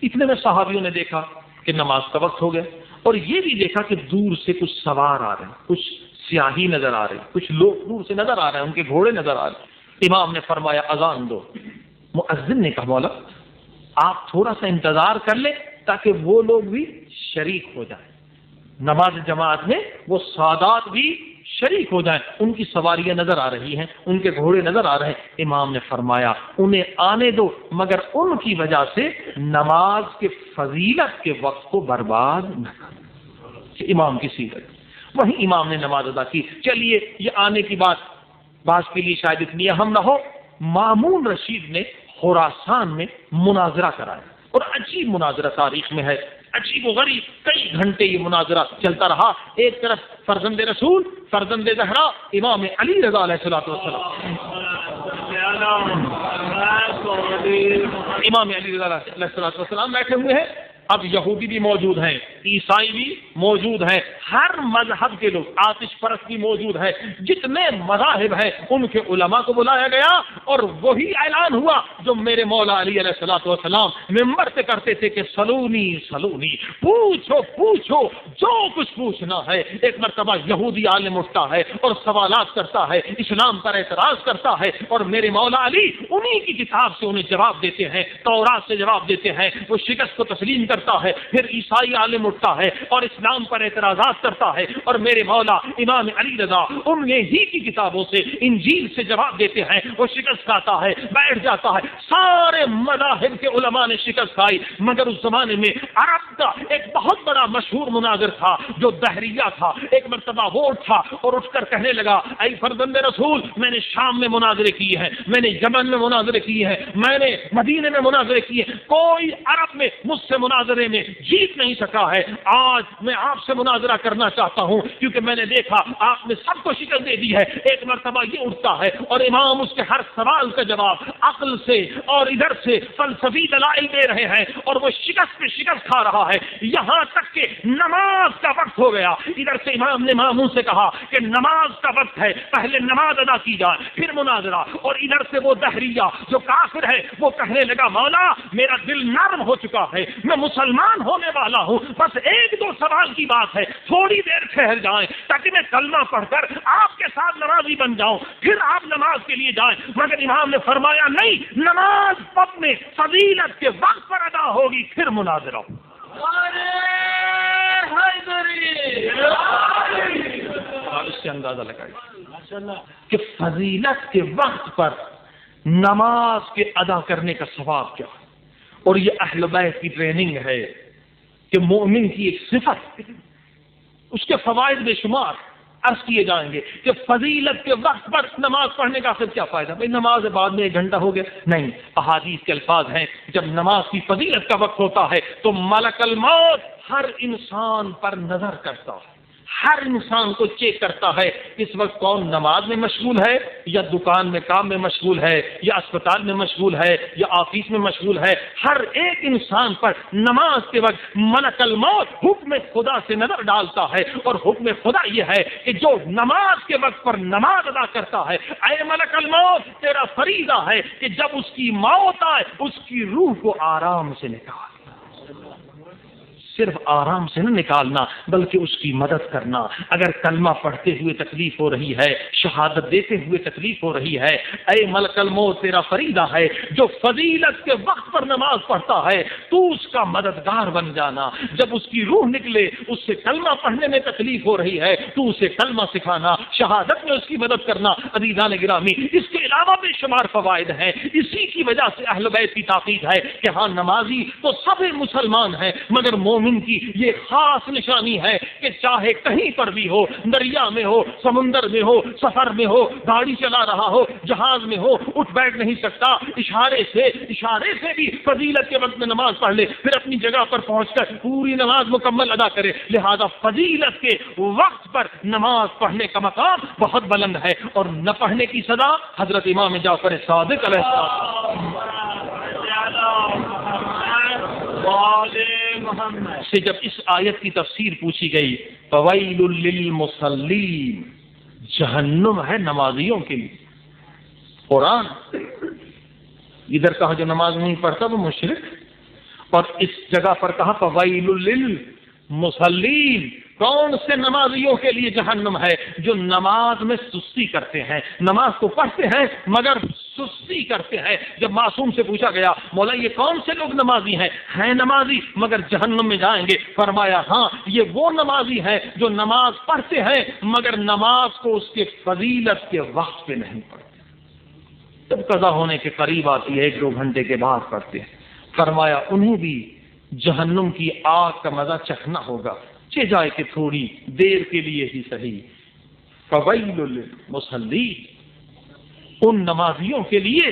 اتنے میں صحابیوں نے دیکھا کہ نماز کا وقت ہو گیا، اور یہ بھی دیکھا کہ دور سے کچھ سوار آ رہے ہیں، کچھ سیاہی نظر آ رہے ہیں، کچھ لوگ دور سے نظر آ رہے ہیں، ان کے گھوڑے نظر آ رہے ہیں۔ امام نے فرمایا اذان دو۔ مؤذن نے کہا مولا آپ تھوڑا سا انتظار کر لیں تاکہ وہ لوگ بھی شریک ہو جائیں، نماز جماعت میں وہ سادات بھی شریک ہو جائیں، ان کی سواریاں نظر آ رہی ہیں، ان کے گھوڑے نظر آ رہے ہیں۔ امام نے فرمایا انہیں آنے دو، مگر ان کی وجہ سے نماز کے فضیلت کے وقت کو برباد نہ کرو۔ امام کی سیرت، وہیں امام نے نماز ادا کی۔ چلیے یہ آنے کی بات بعض کے لیے شاید اتنی اہم نہ ہو، مامون رشید نے خراسان میں مناظرہ کرایا، اور عجیب مناظرہ تاریخ میں ہے، عجیب و غریب، کئی گھنٹے یہ مناظرہ چلتا رہا۔ ایک طرف فرزند رسول، فرزند زہرا امام علی رضا علیہ الصلوۃ والسلام، امام علی رضا علیہ السلام بیٹھے ہوئے ہیں. اب یہودی بھی موجود ہیں, عیسائی بھی موجود ہیں, ہر مذہب کے لوگ, آتش پرست بھی موجود ہیں, جتنے مذاہب ہیں ان کے علماء کو بلایا گیا اور وہی اعلان ہوا جو میرے مولا علی علیہ السلام ممبر سے کرتے تھے کہ سلونی سلونی, پوچھو پوچھو جو کچھ پوچھنا ہے. ایک مرتبہ یہودی عالم اٹھتا ہے اور سوالات کرتا ہے, اسلام پر اعتراض کرتا ہے, اور میرے مولا علی انہی کی کتاب سے انہیں جواب دیتے ہیں, تورات سے جواب دیتے ہیں. وہ شکست کو تسلیم کرتا ہے. پھر عیسائی عالم اٹھتا ہے اور اسلام پر اعتراضات کرتا ہے, اور میرے مولا امام علی رضا انہیں ہی کی کتابوں سے, انجیل سے جواب دیتے ہیں. وہ شکست کھاتا ہے, بیٹھ جاتا ہے. سارے مذاہب کے علماء نے شکست کھائی, مگر اس زمانے میں عرب کا ایک بہت بڑا مشہور مناظر تھا جو دہریہ تھا. ایک مرتبہ وہ اٹھا اور اٹھ کر کہنے لگا, اے فرزند رسول, میں نے شام میں مناظرے کیے ہیں, میں نے یمن میں مناظرے کیے ہیں, میں نے مدینے میں مناظرے کیے, کوئی عرب میں مجھ سے مناظرے میں جیت نہیں سکا ہے. آج میں آپ سے مناظرہ کرنا چاہتا ہوں کیونکہ میں نے دیکھا آپ نے سب کو شکست دے دی ہے. ایک مرتبہ یہ اٹھتا ہے اور امام اس کے ہر سوال کا جواب عقل سے اور ادھر سے فلسفی دلائل دے رہے ہیں, اور وہ شکست پہ شکست کھا رہا ہے. یہاں تک کہ نماز کا وقت ہو گیا. ادھر سے امام نے مامون سے کہا کہ نماز کا وقت ہے, پہلے نماز ادا کی جائے پھر مناظرہ. اور ادھر سے وہ دہریہ جو کافر ہے وہ کہنے لگا, مولا میرا دل نرم ہو چکا ہے, میں مسلمان ہونے والا ہوں, بس ایک دو سوال کی بات ہے, تھوڑی دیر ٹھہر جائیں تاکہ میں کلمہ پڑھ کر آپ کے ساتھ نمازی بن جاؤں, پھر آپ نماز کے لیے جائیں. مگر امام نے فرمایا نہیں, نماز اپنے فضیلت کے وقت پر ادا ہوگی پھر مناظرہ. اس سے اندازہ لگائیے کہ فضیلت کے وقت پر نماز کے ادا کرنے کا ثواب کیا ہے. اور یہ اہل بیت کی ٹریننگ ہے کہ مومن کی ایک صفت, اس کے فوائد بے شمار عرض کیے جائیں گے کہ فضیلت کے وقت پر نماز پڑھنے کا پھر کیا فائدہ. بھائی نماز بعد میں 1 گھنٹہ ہو گیا, نہیں, احادیث کے الفاظ ہیں جب نماز کی فضیلت کا وقت ہوتا ہے تو ملک الموت ہر انسان پر نظر کرتا ہے, ہر انسان کو چیک کرتا ہے اس وقت کون نماز میں مشغول ہے, یا دکان میں کام میں مشغول ہے, یا اسپتال میں مشغول ہے, یا آفس میں مشغول ہے. ہر ایک انسان پر نماز کے وقت ملک الموت حکم خدا سے نظر ڈالتا ہے, اور حکم خدا یہ ہے کہ جو نماز کے وقت پر نماز ادا کرتا ہے, اے ملک الموت تیرا فریضہ ہے کہ جب اس کی موت آئے اس کی روح کو آرام سے نکال. صرف آرام سے نہ نکالنا بلکہ اس کی مدد کرنا. اگر کلمہ پڑھتے ہوئے تکلیف ہو رہی ہے, شہادت دیتے ہوئے تکلیف ہو رہی ہے, اے ملک الموت تیرا فریضہ ہے جو فضیلت کے وقت پر نماز پڑھتا ہے تو اس کا مددگار بن جانا. جب اس کی روح نکلے, اس سے کلمہ پڑھنے میں تکلیف ہو رہی ہے تو اسے کلمہ سکھانا, شہادت میں اس کی مدد کرنا. عزیزان گرامی, اس کے علاوہ بے شمار فوائد ہیں. اسی کی وجہ سے اہل بیت کی تاکید ہے کہ ہاں نمازی تو سب مسلمان ہیں, مگر مومن کی یہ خاص نشانی ہے کہ چاہے کہیں پر بھی ہو, دریا میں ہو, سمندر میں ہو, سفر میں ہو, گاڑی چلا رہا ہو, جہاز میں ہو, اٹھ بیٹھ نہیں سکتا, اشارے سے بھی فضیلت کے وقت میں نماز پڑھ لے, پھر اپنی جگہ پر پہنچ کر پوری نماز مکمل ادا کرے. لہذا فضیلت کے وقت پر نماز پڑھنے کا مقام بہت بلند ہے, اور نہ پڑھنے کی سزا حضرت امام جعفر صادق علیہ السلام سے جب اس آیت کی تفسیر پوچھی گئی, فویل للمصلین, جہنم ہے نمازیوں کے لیے. قرآن ادھر کہا جو نماز نہیں پڑھتا وہ مشرک, اور اس جگہ پر کہا فویل للمصلین, کون سے نمازیوں کے لیے جہنم ہے؟ جو نماز میں سستی کرتے ہیں, نماز کو پڑھتے ہیں مگر سستی کرتے ہیں. جب معصوم سے پوچھا گیا مولا یہ کون سے لوگ نمازی ہیں نمازی مگر جہنم میں جائیں گے, فرمایا ہاں یہ وہ نمازی ہیں جو نماز پڑھتے ہیں مگر نماز کو اس کے فضیلت کے وقت پہ نہیں پڑھتے, جب قضا ہونے کے قریب آتی ہے 1-2 گھنٹے کے بعد پڑھتے ہیں. فرمایا انہیں بھی جہنم کی آگ کا مزہ چکھنا ہوگا, چہ جائے کہ تھوڑی دیر کے لیے ہی صحیح. فویل للمصلین, ان نمازیوں کے لیے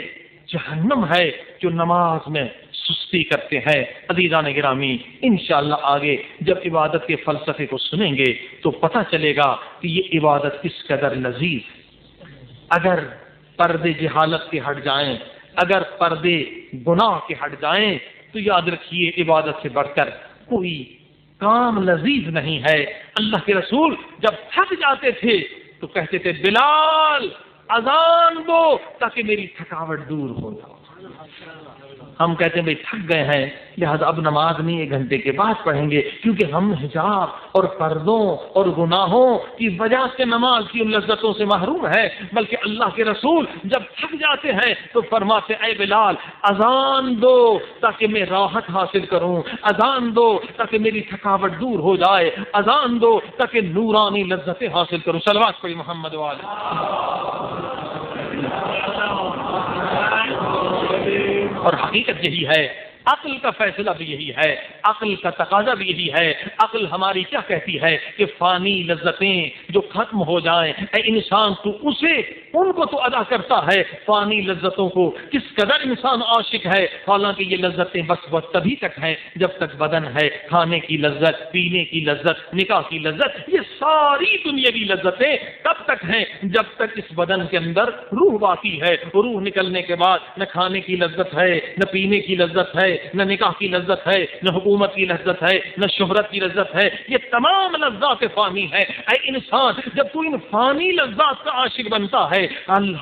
جہنم ہے جو نماز میں سستی کرتے ہیں. عزیزان گرامی, انشاءاللہ آگے جب عبادت کے فلسفے کو سنیں گے تو پتہ چلے گا کہ یہ عبادت کس قدر لذیذ. اگر پردے جہالت کے ہٹ جائیں, اگر پردے گناہ کے ہٹ جائیں تو یاد رکھیے عبادت سے بڑھ کر کوئی کام لذیذ نہیں ہے۔ اللہ کے رسول جب تھک جاتے تھے تو کہتے تھے بلال اذان دو تاکہ میری تھکاوٹ دور ہو جائے۔ ہم کہتے ہیں بھئی تھک گئے ہیں لہذا اب نماز نہیں 1 گھنٹے کے بعد پڑھیں گے، کیونکہ ہم حجاب اور پردوں اور گناہوں کی وجہ سے نماز کی ان لذتوں سے محروم ہے۔ بلکہ اللہ کے رسول جب تھک جاتے ہیں تو فرماتے اے بلال اذان دو تاکہ میں راحت حاصل کروں، اذان دو تاکہ میری تھکاوٹ دور ہو جائے، اذان دو تاکہ نورانی لذتیں حاصل کروں۔ صلوات پڑھی محمد والے۔ اور حقیقت یہی ہے، عقل کا فیصلہ بھی یہی ہے، عقل کا تقاضا بھی یہی ہے۔ عقل ہماری کیا کہتی ہے کہ فانی لذتیں جو ختم ہو جائیں، اے انسان تو ان کو تو ادا کرتا ہے، فانی لذتوں کو کس قدر انسان عاشق ہے۔ حالانکہ یہ لذتیں بس وہ تبھی تک ہیں جب تک بدن ہے، کھانے کی لذت، پینے کی لذت، نکاح کی لذت، یہ ساری دنیاوی لذتیں تب تک ہیں جب تک اس بدن کے اندر روح باقی ہے۔ روح نکلنے کے بعد نہ کھانے کی لذت ہے، نہ پینے کی لذت ہے، نہ نکاح کی لذت ہے، نہ حکومت کی لذت ہے، نہ شہرت کی لذت ہے، یہ تمام لذات فانی ہے۔ اے انسان جب تو ان فانی لذات کا عاشق بنتا ہے،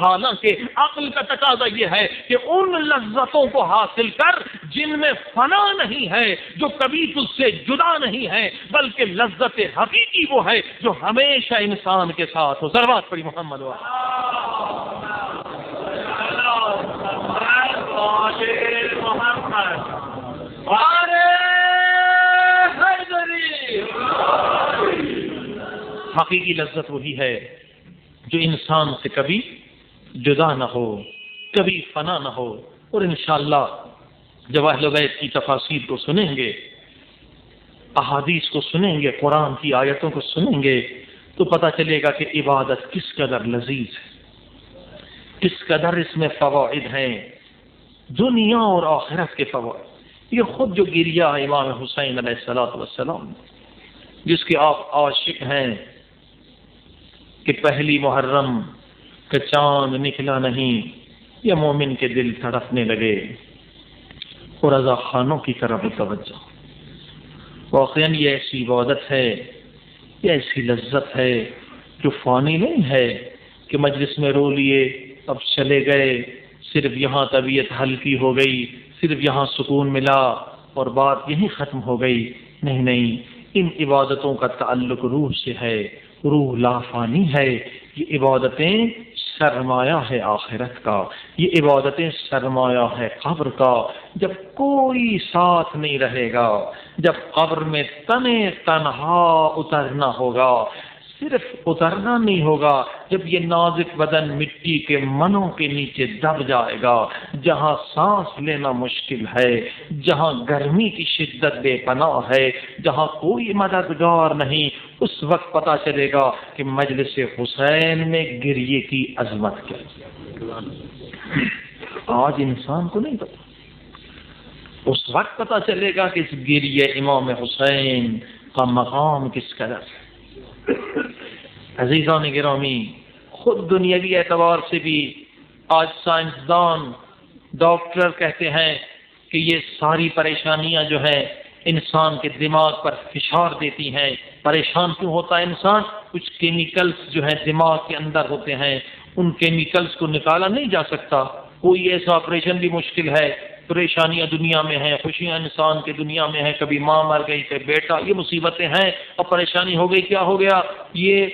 حالانکہ عقل کا تقاضا یہ ہے کہ ان لذتوں کو حاصل کر جن میں فنا نہیں ہے، جو کبھی تجھ سے جدا نہیں ہے، بلکہ لذت حقیقی وہ ہے جو ہمیشہ انسان کے ساتھ ہو۔ ضرورت پڑی محمد حقیقی لذت وہی ہے جو انسان سے کبھی جدا نہ ہو، کبھی فنا نہ ہو۔ اور انشاءاللہ جب اہل بیت کی تفاسیر کو سنیں گے، احادیث کو سنیں گے، قرآن کی آیتوں کو سنیں گے تو پتہ چلے گا کہ عبادت کس قدر لذیذ ہے، کس قدر اس میں فوائد ہیں، دنیا اور آخرت کے فوائد۔ یہ خود جو گریہ امام حسین علیہ السلام جس کے آپ عاشق ہیں کہ پہلی محرم کا چاند نکلا نہیں، یہ مومن کے دل تڑپنے لگے اور رضا خانوں کی طرف توجہ۔ واقعاً یہ ایسی عبادت ہے، یہ ایسی لذت ہے جو فانی نہیں ہے کہ مجلس میں رو لیے اب چلے گئے، صرف یہاں طبیعت ہلکی ہو گئی، صرف یہاں سکون ملا اور بات یہیں ختم ہو گئی۔ نہیں نہیں، ان عبادتوں کا تعلق روح سے ہے، روح لا فانی ہے۔ یہ عبادتیں سرمایہ ہے آخرت کا، یہ عبادتیں سرمایہ ہے قبر کا۔ جب کوئی ساتھ نہیں رہے گا، جب قبر میں تنہا اترنا ہوگا، صرف اترنا نہیں ہوگا، جب یہ نازک بدن مٹی کے منوں کے نیچے دب جائے گا، جہاں سانس لینا مشکل ہے، جہاں گرمی کی شدت بے پناہ ہے، جہاں کوئی مددگار نہیں، اس وقت پتہ چلے گا کہ مجلس حسین میں گریے کی عظمت کیا ہے۔ آج انسان کو نہیں پتا، اس وقت پتہ چلے گا کہ اس گریے امام حسین کا مقام کس قدر ہے۔ عزیزان گرامی، خود دنیاوی اعتبار سے بھی آج سائنسدان ڈاکٹر کہتے ہیں کہ یہ ساری پریشانیاں جو ہیں انسان کے دماغ پر فشار دیتی ہیں۔ پریشان کیوں ہوتا ہے انسان؟ کچھ کیمیکلز جو ہیں دماغ کے اندر ہوتے ہیں، ان کیمیکلز کو نکالا نہیں جا سکتا، کوئی ایسا آپریشن بھی مشکل ہے۔ پریشانیاں دنیا میں ہیں، خوشیاں انسان کے دنیا میں ہیں، کبھی ماں مر گئی، کبھی بیٹا، یہ مصیبتیں ہیں، اور پریشانی ہو گئی، کیا ہو گیا؟ یہ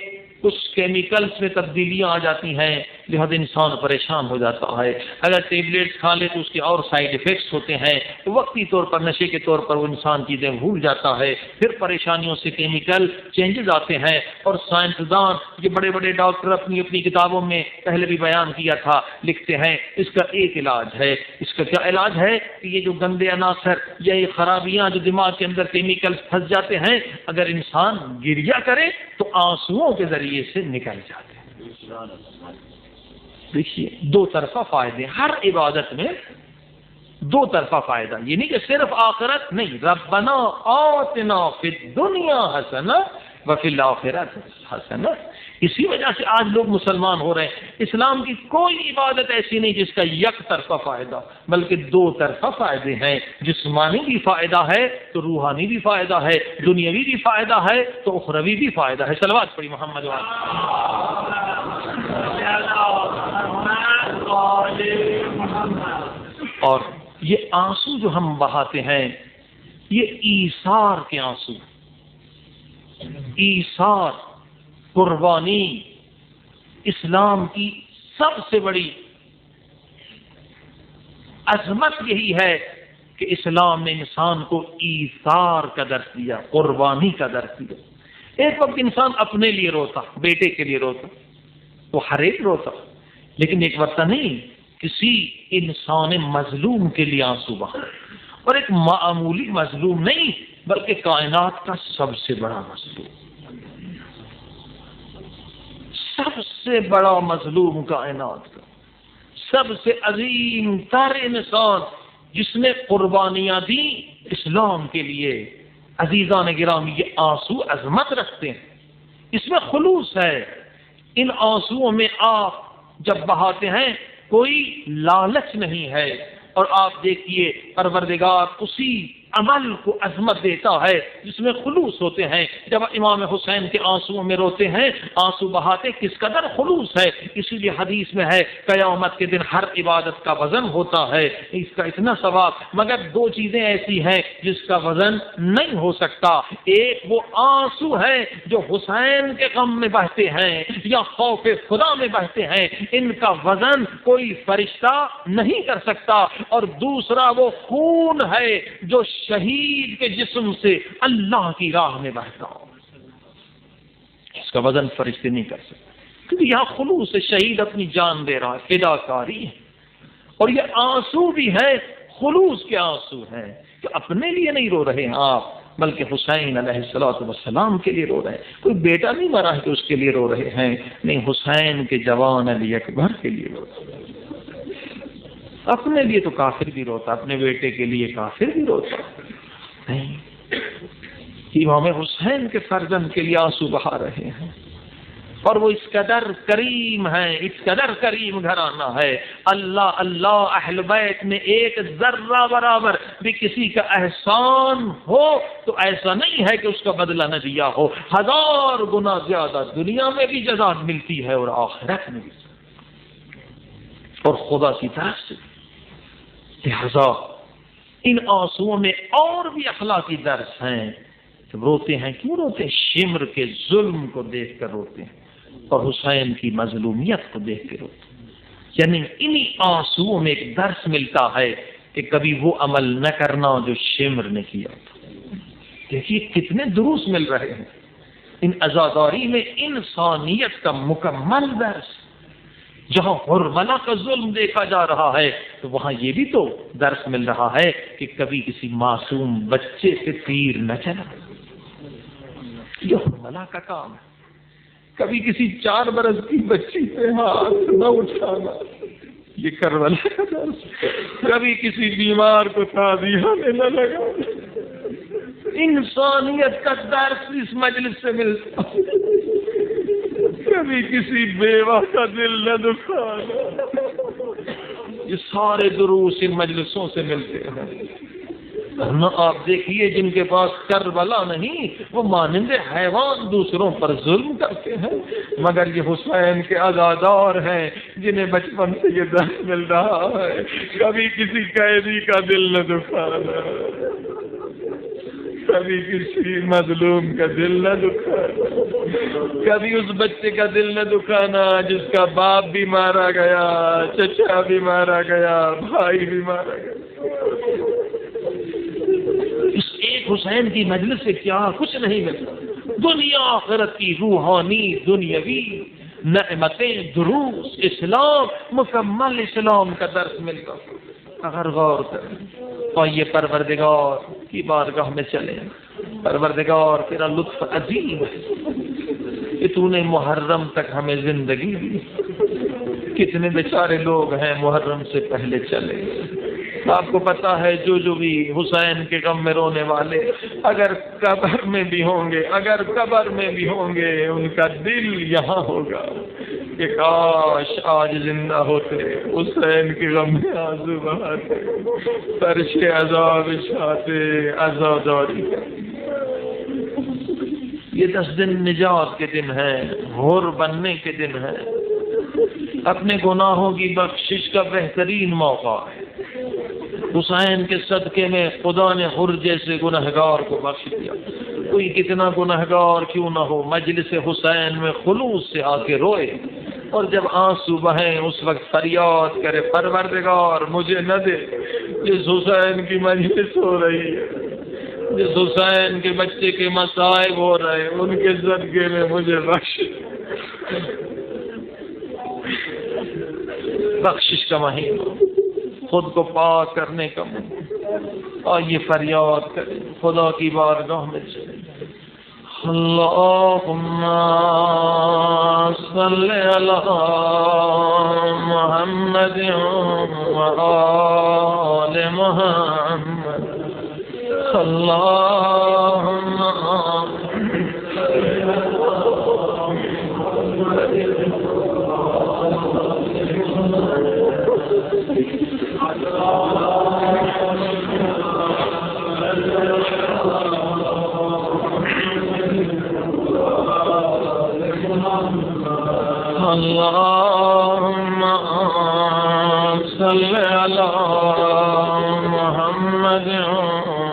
کچھ کیمیکلز میں تبدیلیاں آ جاتی ہیں، لہذا انسان پریشان ہو جاتا ہے۔ اگر ٹیبلیٹس کھا لے تو اس کے اور سائیڈ ایفیکٹس ہوتے ہیں، وقتی طور پر نشے کے طور پر وہ انسان چیزیں بھول جاتا ہے، پھر پریشانیوں سے کیمیکل چینجز آتے ہیں۔ اور سائنسدان یہ بڑے بڑے ڈاکٹر اپنی کتابوں میں پہلے بھی بیان کیا تھا، لکھتے ہیں اس کا ایک علاج ہے۔ اس کا کیا علاج ہے؟ کہ یہ جو گندے عناصر یا یہ خرابیاں جو دماغ کے اندر کیمیکل پھنس جاتے ہیں، اگر انسان گریہ کرے تو آنسوؤں کے ذریعے سے نکل جاتے ہیں۔ دیکھیے دو طرفہ فائدے، ہر عبادت میں دو طرفہ فائدہ، یہ نہیں کہ صرف آخرت نہیں۔ ربنا آتنا فی الدنیا حسنہ وفی الآخرۃ حسنہ، اسی وجہ سے آج لوگ مسلمان ہو رہے ہیں۔ اسلام کی کوئی عبادت ایسی نہیں جس کا یک طرفہ فائدہ، بلکہ دو طرفہ فائدے ہیں۔ جسمانی بھی فائدہ ہے تو روحانی بھی فائدہ ہے، دنیاوی بھی فائدہ ہے تو اخروی بھی فائدہ ہے۔ صلوات پڑھی محمد اور یہ آنسو جو ہم بہاتے ہیں یہ ایثار کے آنسو، ایثار، قربانی اسلام کی سب سے بڑی عظمت یہی ہے کہ اسلام نے انسان کو ایثار کا درس دیا، قربانی کا درس دیا۔ ایک وقت انسان اپنے لیے روتا، بیٹے کے لیے روتا، وہ ہر ایک روتا، لیکن ایک وقت نہیں، کسی انسان مظلوم کے لیے آنسو بہا، اور ایک معمولی مظلوم نہیں بلکہ کائنات کا سب سے بڑا مظلوم، سب سے بڑا مظلوم کائنات کا، سب سے عظیم تر انسان جس نے قربانیاں دی اسلام کے لیے۔ عزیزان گرامی، یہ آنسو عظمت رکھتے ہیں، اس میں خلوص ہے۔ ان آنسوؤں میں آپ جب بہاتے ہیں کوئی لالچ نہیں ہے، اور آپ دیکھیے پروردگار اسی عمل کو عظمت دیتا ہے جس میں خلوص ہوتے ہیں۔ جب امام حسین کے آنسوؤں میں روتے ہیں، آنسو بہاتے کس قدر خلوص ہے، اسی لیے حدیث میں ہے قیامت کے دن ہر عبادت کا وزن ہوتا ہے، اس کا اتنا ثواب، مگر دو چیزیں ایسی ہیں جس کا وزن نہیں ہو سکتا۔ ایک وہ آنسو ہے جو حسین کے غم میں بہتے ہیں یا خوف خدا میں بہتے ہیں، ان کا وزن کوئی فرشتہ نہیں کر سکتا۔ اور دوسرا وہ خون ہے جو شہید کے جسم سے اللہ کی راہ میں بہتا ہو، اس کا وزن فرشتے نہیں کر سکتے، کیونکہ یہاں خلوص سے شہید اپنی جان دے رہا ہے، فداکاری ہے۔ اور یہ آنسو بھی ہے، خلوص کے آنسو ہیں کہ اپنے لیے نہیں رو رہے ہیں آپ، بلکہ حسین علیہ الصلوۃ والسلام کے لیے رو رہے ہیں۔ کوئی بیٹا نہیں مرا ہے کہ اس کے لیے رو رہے ہیں، نہیں، حسین کے جوان علی اکبر کے لیے رو رہے ہیں۔ اپنے لیے تو کافر بھی روتا، اپنے بیٹے کے لیے کافر بھی روتا نہیں، امام حسین کے فرزند کے لیے آنسو بہا رہے ہیں۔ اور وہ اس قدر کریم ہے، اس قدر کریم گھرانہ ہے، اللہ اللہ اہل بیت میں ایک ذرہ برابر بھی کسی کا احسان ہو تو ایسا نہیں ہے کہ اس کا بدلہ نہ دیا ہو، 1000 گنا زیادہ دنیا میں بھی جزا ملتی ہے اور آخرت میں بھی، اور خدا کی طرف سے۔ لہذا ان آنسوؤں میں اور بھی اخلاقی درس ہیں۔ جب روتے ہیں کیوں روتے ہیں؟ شمر کے ظلم کو دیکھ کر روتے ہیں اور حسین کی مظلومیت کو دیکھ کے روتے ہیں، یعنی انہی آنسوؤں میں ایک درس ملتا ہے کہ کبھی وہ عمل نہ کرنا جو شمر نے کیا تھا۔ دیکھیے کتنے دروس مل رہے ہیں ان عزاداری میں، انسانیت کا مکمل درس۔ جہاں حرملہ کا ظلم دیکھا جا رہا ہے تو وہاں یہ بھی تو درس مل رہا ہے کہ کبھی کسی معصوم بچے سے تیر نہ چلا، یہ حرملہ کا کام ہے۔ کبھی کسی 4 برس کی بچی پہ ہاتھ نہ اٹھانا، یہ کربلا کا درس۔ کبھی کسی بیمار کو تعزیہ میں نہ لگانا، انسانیت کا درس اس مجلس سے ملتا۔ کبھی کسی بیوہ کا دل نہ دکھانا، یہ سارے دروس ان مجلسوں سے ملتے ہیں۔ نہ آپ دیکھیے جن کے پاس کربلا نہیں وہ مانند حیوان دوسروں پر ظلم کرتے ہیں، مگر یہ حسین کے عزادار ہیں جنہیں بچپن سے یہ درس مل رہا ہے، کبھی کسی قیدی کا دل نہ دکھانا، کبھی کسی مظلوم کا دل نہ دکھانا، کبھی اس بچے کا دل نہ دکھانا جس کا باپ بھی مارا گیا، چچا بھی مارا گیا، بھائی بھی مارا گیا۔ اس ایک حسین کی مجلس سے کیا کچھ نہیں ملتا، دنیا آخرت کی روحانی دنیاوی نعمتیں، دروس، اسلام، مکمل اسلام کا درس ملتا۔ اگر غور کریں اور یہ پروردگار کی بارگاہ میں چلے، پروردگار تیرا لطف عظیم ہے کہ تو نے محرم تک ہمیں زندگی دی، کتنے بیچارے لوگ ہیں محرم سے پہلے چلے، آپ کو پتا ہے جو بھی حسین کے غم میں رونے والے اگر قبر میں بھی ہوں گے ان کا دل یہاں ہوگا کہ کاش آج زندہ ہوتے، حسین کے غم میں آنسو بہاتے، فرش عذاب بچھاتے، عزاداری کرتے۔ یہ 10 دن نجات کے دن ہیں، حر بننے کے دن ہیں، اپنے گناہوں کی بخشش کا بہترین موقع ہے۔ حسین کے صدقے میں خدا نے حر جیسے گنہگار کو بخش دیا۔ کوئی کتنا گنہگار کیوں نہ ہو، مجلس حسین میں خلوص سے آ کے روئے، اور جب آنسو بہیں اس وقت فریاد کرے پروردگار مجھے نہ دے، جس حسین کی مجلس ہو رہی ہے، جس حسین کے بچے کے مصائب ہو رہے، ان کے صدقے میں مجھے بخشش کا مہینہ، خود کو پاک کرنے کا مہینہ، اور یہ فریاد کریں، خدا کی بارگاہ میں چلیں۔ اللہم صلی علی محمد وآل محمد، اللہم اللہم صلی علی محمد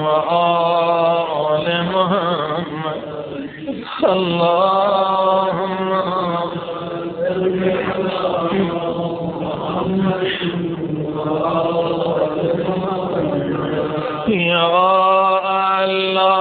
وآل محمد، اللہم یا اللہ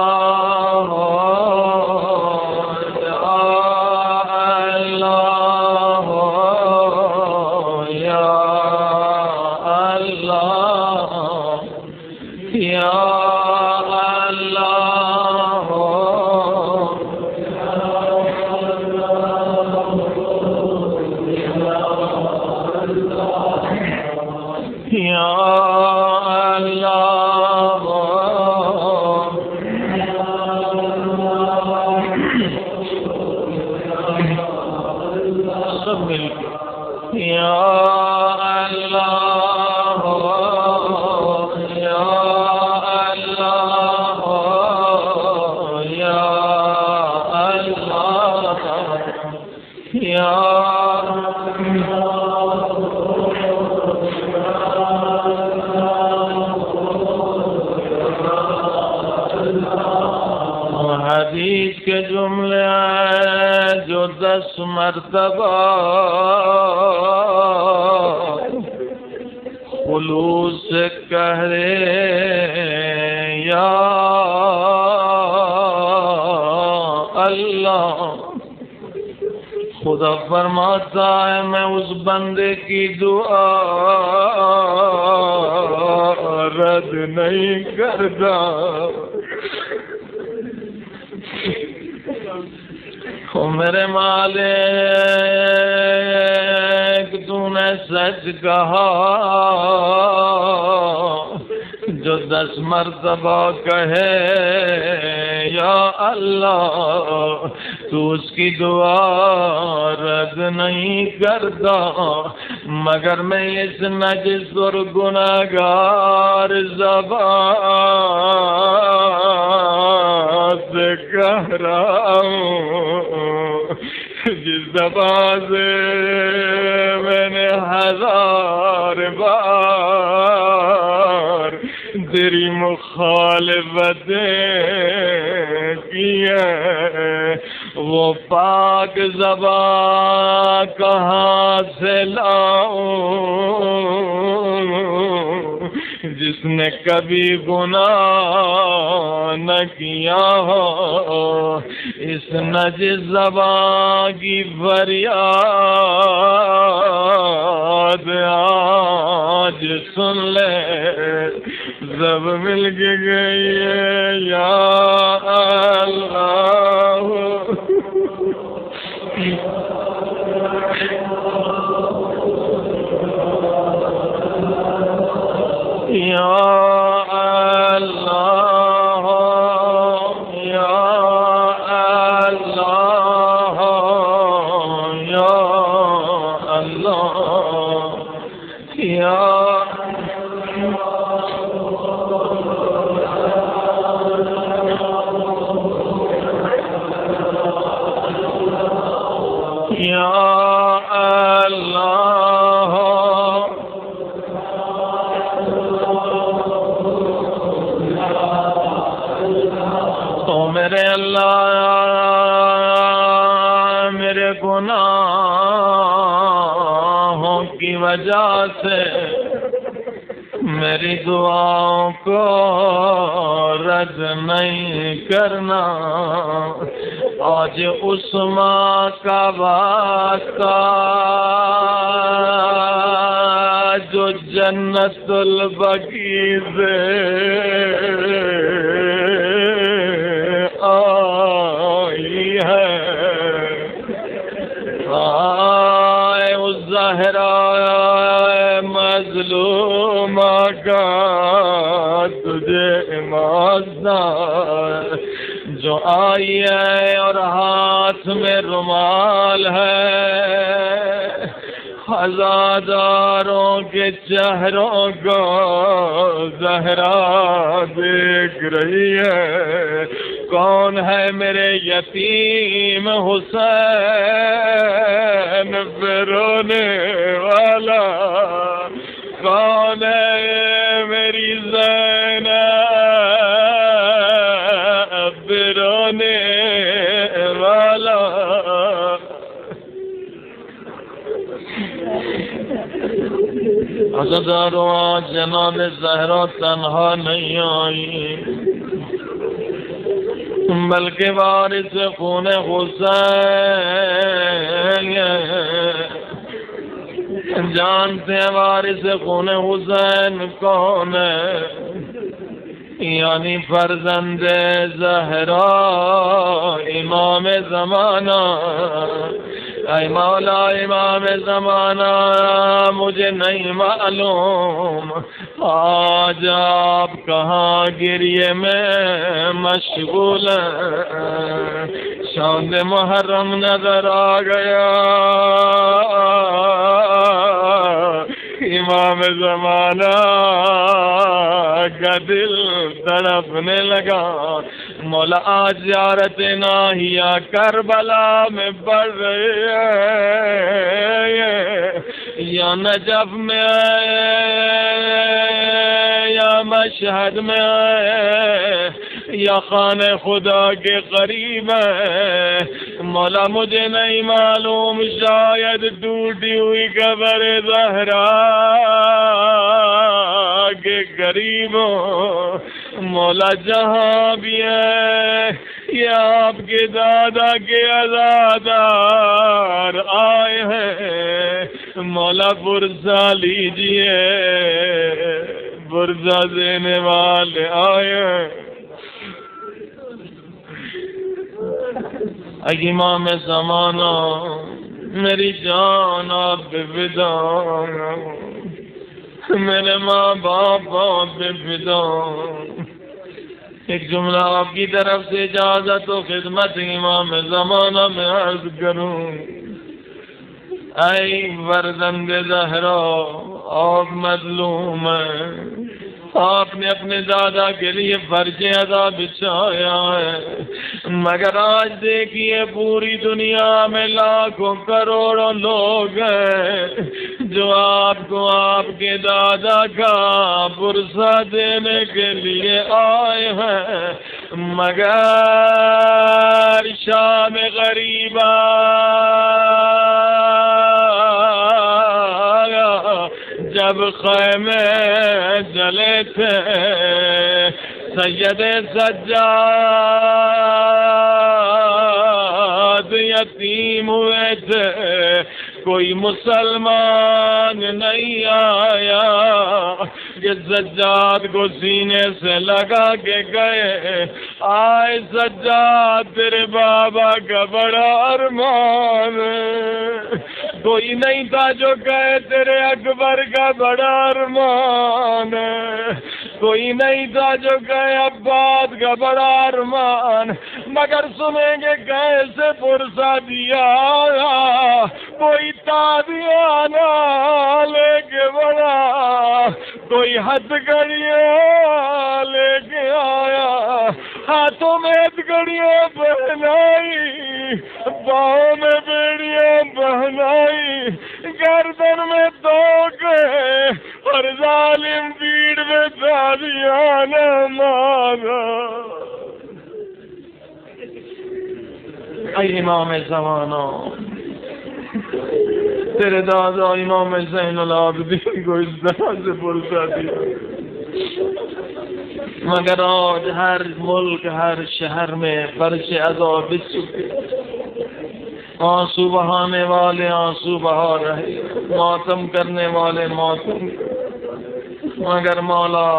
حدیث کے جملے ہیں جو 10 مرتبہ خلوص سے کہہ رے یا اللہ، خدا فرماتا ہے میں اس بندے کی دعا رد نہیں کرتا۔ میرے مالک تو نے سچ کہا، جو 10 مرتبہ کہے یا اللہ تو اس کی دعا رد نہیں کرتا، مگر میں اس نجس اور گناہگار زبان سے کہہ رہا ہوں، جس زبان سے میں نے 1000 بار تیری مخالفتیں کی ہیں، وہ پاک زبان کہاں سے لاؤں جس نے کبھی گناہ نہ کیا ہو۔ اس نجس زبان کی فریاد آج سن لے، سب مل کے گئی ہے یا اللہ۔ یا اللہ یا اللہ یا اللہ یا میرے اللہ میرے گناہوں کی وجہ سے میری دعاؤں کو رد نہیں کرنا. آج اس ماں کا واسطہ جو جنت البقیع سے آئی ہے. آئے اس زہرا مظلومہ کا تجھے ماننا جو آئی ہے اور ہاتھ میں رومال ہے. عزاداروں کے چہروں کو زہرا دیکھ رہی ہے. کون ہے میرے یتیم حسین پہ رونے والا؟ کون ہے میری زینب پہ رونے والا؟ عزاداروں آج جناب زہرا تنہا نہیں آئی بلکہ وارث خون حسین. جانتے ہیں وارث خون حسین کون ہے؟ یعنی فرزند زہرا امام زمانہ. اے مولا امام زمانہ مجھے نہیں معلوم آج آپ کہاں گریے میں مشغول ہیں. شاند محرم نظر آ گیا امام زمانہ کا دل تڑپنے لگا. مولا آج زیارت ناہیہ کربلا میں بڑھ رہی ہے. یا نجف میں آئے یا مشہد میں آئے یا خانہ خدا کے قریب ہے. مولا مجھے نہیں معلوم شاید ٹوٹی ہوئی قبر زہرا کے قریب ہو. مولا جہاں بھی ہے یہ آپ کے دادا کے عزادار آئے ہیں. مولا پرزہ لیجئے پرزہ دینے والے آئے ہیں. اے امام زمانہ میری جان آپ پہ فدا، میرے ماں باپ پہ فدا. ایک جملہ آپ کی طرف سے اجازت و خدمت امام زمانہ میں عرض کروں. اے فرزند زہرا آپ مظلوم ہیں. آپ نے اپنے دادا کے لیے فرض ادا بچھایا ہے، مگر آج دیکھیے پوری دنیا میں لاکھوں کروڑوں لوگ ہیں جو آپ کو آپ کے دادا کا پرسہ دینے کے لیے آئے ہیں. مگر شام غریبہ جب خیمے جلے تھے سید سجاد یتیم ہوئے تھے، کوئی مسلمان نہیں آیا کہ سجاد کو سینے سے لگا کے گئے. آئے سجاد تیرے بابا کا بڑا ارمان کوئی نہیں تھا جو کہے تیرے اکبر کا بڑا ارمان ہے، کوئی نہیں تھا جو کہے عباس کا بڑا ارمان، مگر سنیں گے کیسے پرسا دیا کوئی تابیانہ لے کے بڑا، کوئی ہتھ گھڑیاں لے کے آیا، ہاتھوں میں ہتھ گھڑیاں پہنائی، باہوں میں بیڑیاں پہنائی، گردن میں توکے اور ظالم پیڑ میں تابیانہ مارا۔ اے امام زمانہ، تیرے دادا امام زین العابدین کو اس طرح سے پرسا دیا، مگر آج ہر ملک ہر شہر میں فرش عذاب بچ چکے، آنسو بہانے والے آنسو بہا رہے، ماتم کرنے والے ماتم، مگر مولا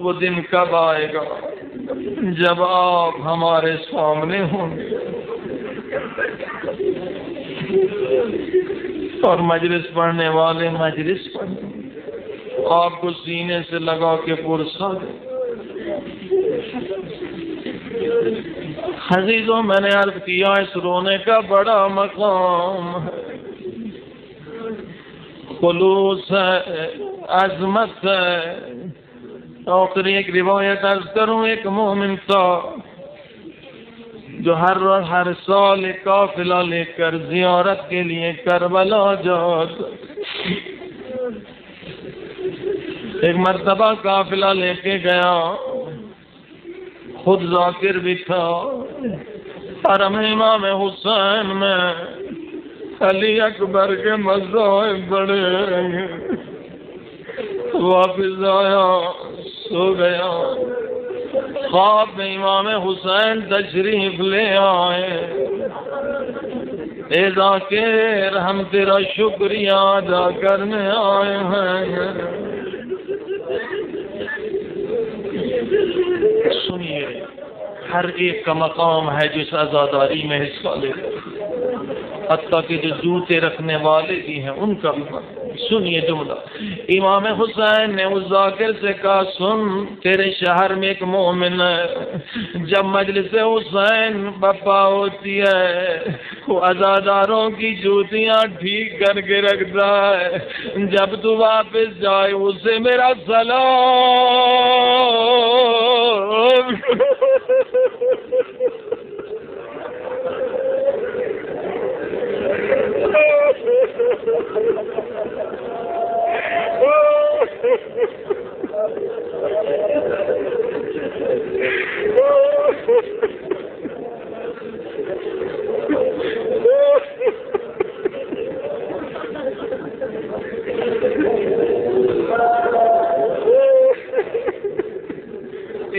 وہ دن کب آئے گا جب آپ ہمارے سامنے ہوں گے اور مجلس پڑھنے والے مجلس پڑھیں، آپ کو سینے سے لگا کے پرسا دیں۔ عزیزوں، میں نے عرض کیا اس رونے کا بڑا مقام ہے، خلوص ہے، عظمت ہے۔ اور ایک روایت عرض کروں، ایک مومن تھا جو ہر سال ایک قافلہ لے کر زیارت کے لیے کربلا جاتا، ایک مرتبہ قافلہ لے کے گیا، خود ذاکر بھی تھا، حرم امام حسین میں علی اکبر کے مذاہب بڑے، واپس آیا، سو گیا، خواب میں امام حسین تشریف لے آئے، اے ذاکر ہم تیرا شکریہ ادا کرنے آئے ہیں۔ سنیے، ہر ایک کا مقام ہے جو اس عزاداری میں حصہ لیتا ہے، حتیٰ کہ جو جوتے رکھنے والے بھی ہیں ان کا بھی مقام۔ سنیے جملہ، امام حسین نے اس ذاکر سے کہا، سن تیرے شہر میں ایک مومن ہے، جب مجلس حسین بپا ہوتی ہے وہ عزاداروں کی جوتیاں ٹھیک کر کے رکھتا ہے، جب تو واپس جائے اسے میرا سلام۔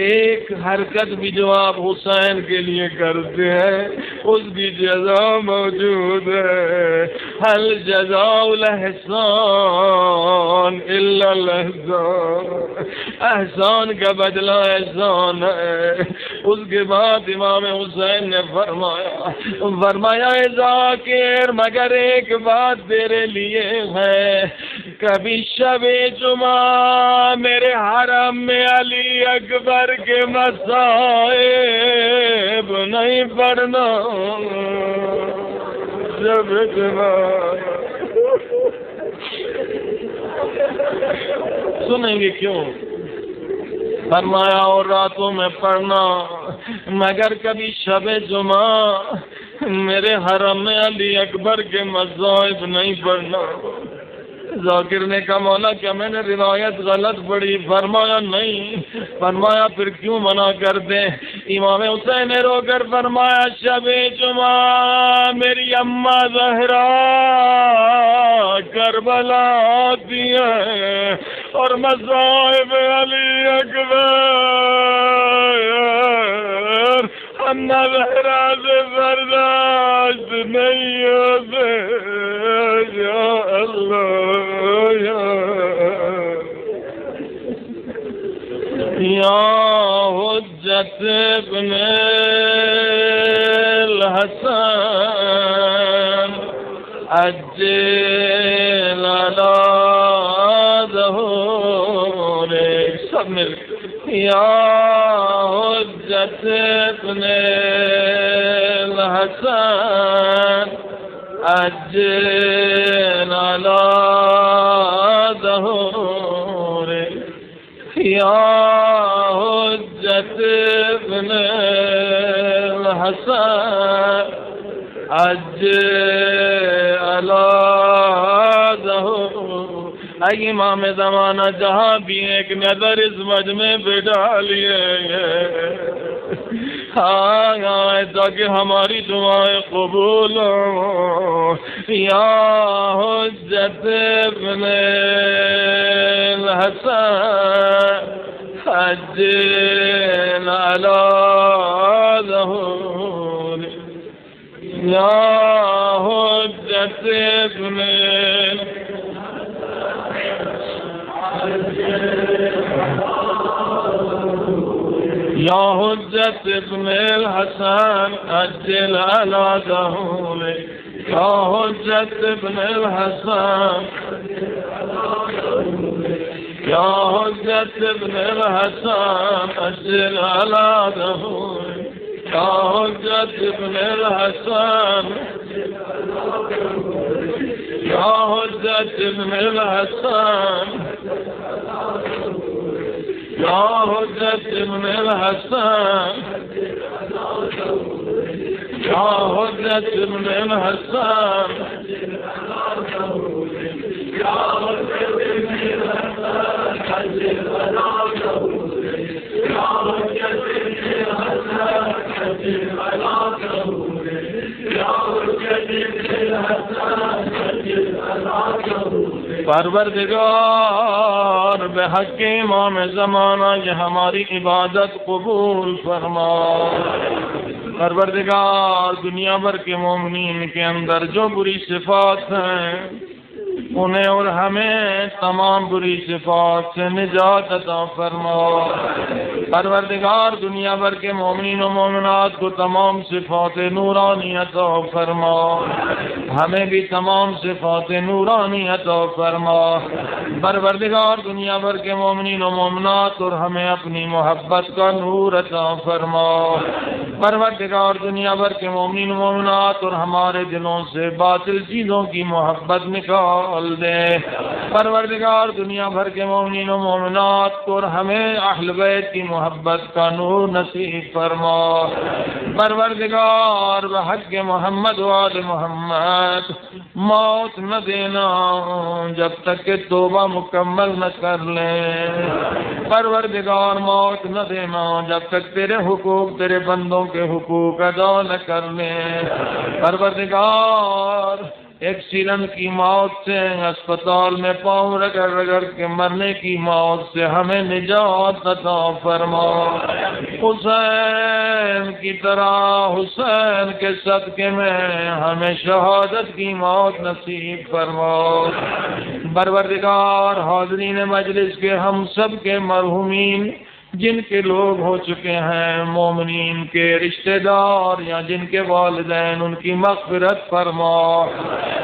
ایک حرکت بھی جو آپ حسین کے لیے کرتے ہیں اس کی جزا موجود ہے، حل جزاء الاحسان الا الاحسان، احسان کا بدلہ احسان ہے۔ اس کے بعد امام حسین نے فرمایا اے ذاکر مگر ایک بات تیرے لیے ہے، کبھی شب جمعہ میرے حرم میں علی اکبر کے مصائب نہیں پڑھنا، شب جمعہ۔ سنیں گے کیوں؟ فرمایا اور راتوں میں پڑھنا، مگر کبھی شب جمعہ میرے حرم میں علی اکبر کے مصائب نہیں پڑھنا۔ ذاکر نے کہا مولا کیا میں نے روایت غلط پڑھی؟ فرمایا نہیں۔ فرمایا پھر کیوں منع کر دیں؟ امام حسین نے رو کر فرمایا شب جمعہ میری اماں زہرا کربلا آتی ہے اور مصائب علی اکبر اماں زہرا سے برداشت نہیں ہوتے۔ یا اللہ یا حجت ابن الحسن عجل على ظهور سب مل یا حجت ابن الحسن عجل على ظهور یا حجت ابن الحسن عجل على ظهور اے امام زمانہ جہاں بھی ایک نظر اس مجمع پہ ڈالیے ہاں تاکہ ہماری دعائیں قبول ہوں یا حجت ابن الحسن عجل على ظهور یا حجت ابن یا حجت ابن الحسن عجل على ظهور یا حجت ابن الحسن یا حجت ابن الحسن عجل على ظهور یا حجت ابن الحسن یا حجت ابن الحسن یا حجت ابن الحسن یا حجت ابن الحسن پروردگار بحق امام زمانہ یہ ہماری عبادت قبول فرما پروردگار دنیا بھر کے مومنین کے اندر جو بری صفات ہیں انہیں اور ہمیں تمام بری صفات سے نجات عطا فرما پروردگار دنیا بھر کے مومنین و مومنات کو تمام صفات نورانی عطا فرما ہمیں بھی تمام صفات نورانی عطا فرما پروردگار دنیا بھر کے مومنین و مومنات اور ہمیں اپنی محبت کا نور عطا فرما پروردگار دنیا بھر کے مومنین و مومنات اور ہمارے دلوں سے باطل چیزوں کی محبت نکال دے پروردگار دنیا بھر کے مومنین و مومنات کو اور ہمیں اہل بیت کی محبت کا نور نصیب فرما پروردگار بحق محمد و آل محمد موت نہ دینا جب تک کہ توبہ مکمل نہ کر لیں پروردگار موت نہ دینا جب تک تیرے حقوق تیرے بندوں کے حقوق ادا نہ کر لیں پروردگار ایکسیڈنٹ کی موت سے اسپتال میں پاؤں رگڑ رگڑ کے مرنے کی موت سے ہمیں نجات عطا فرما حسین کی طرح حسین کے صدقے میں ہمیں شہادت کی موت نصیب فرما پروردگار حاضرین مجلس کے ہم سب کے مرحومین جن کے لوگ ہو چکے ہیں مومنین کے رشتہ دار یا جن کے والدین ان کی مغفرت فرما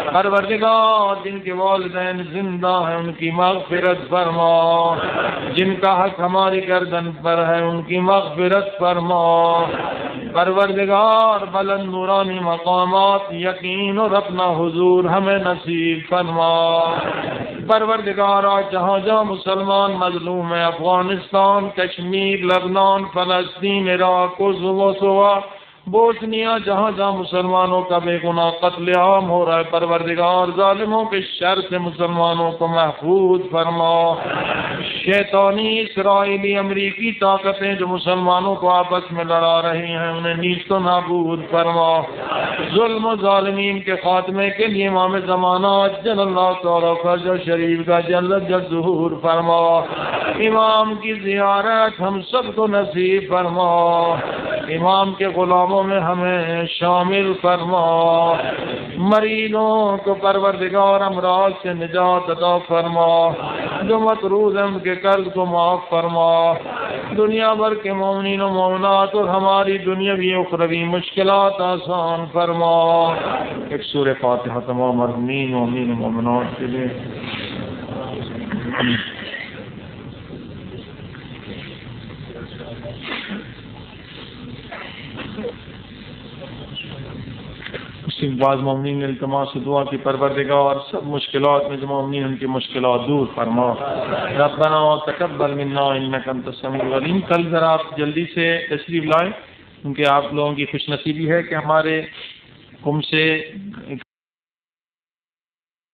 پروردگار جن کے والدین زندہ ہیں ان کی مغفرت فرما جن کا حق ہماری گردن پر ہے ان کی مغفرت فرما پروردگار بلند نورانی مقامات یقین اور اپنا حضور ہمیں نصیب فرما پروردگار جہاں جہاں مسلمان مظلوم ہیں افغانستان کشمیر لبنان فلسطین عراق کوسوو بوسنیا جہاں جہاں مسلمانوں کا بے گناہ قتل عام ہو رہا ہے پروردگار ظالموں کے شر سے مسلمانوں کو محفوظ فرما شیطانی اسرائیلی امریکی طاقتیں جو مسلمانوں کو آپس میں لڑا رہی ہیں انہیں نیست و نابود فرما ظلم و ظالمین کے خاتمے کے لیے امام زمانہ جل اللہ تعالی فرج شریف کا جلد ظہور فرما امام کی زیارت ہم سب کو نصیب فرما امام کے غلاموں میں ہمیں شامل فرما، مریضوں کو پروردگار امراض سے نجات عطا فرما، جو مقروض ہیں ان کے قرض کو معاف فرما، دنیا بھر کے مومنین و مومنات اور ہماری دنیاوی و اخروی مشکلات آسان فرما۔ ایک سورہ فاتحہ تمام مرحومین مومنین و مومنات کے لیے۔ بعض مومنین التماس دعا کی پروردگار سب مشکلات میں جو مومنین ان کی مشکلات دور فرما۔ ربنا تقبل منا انک انت السمیع العلیم۔ کل ذرا آپ جلدی سے تشریف لائیں کیونکہ آپ لوگوں کی خوش نصیبی ہے کہ ہمارے قم سے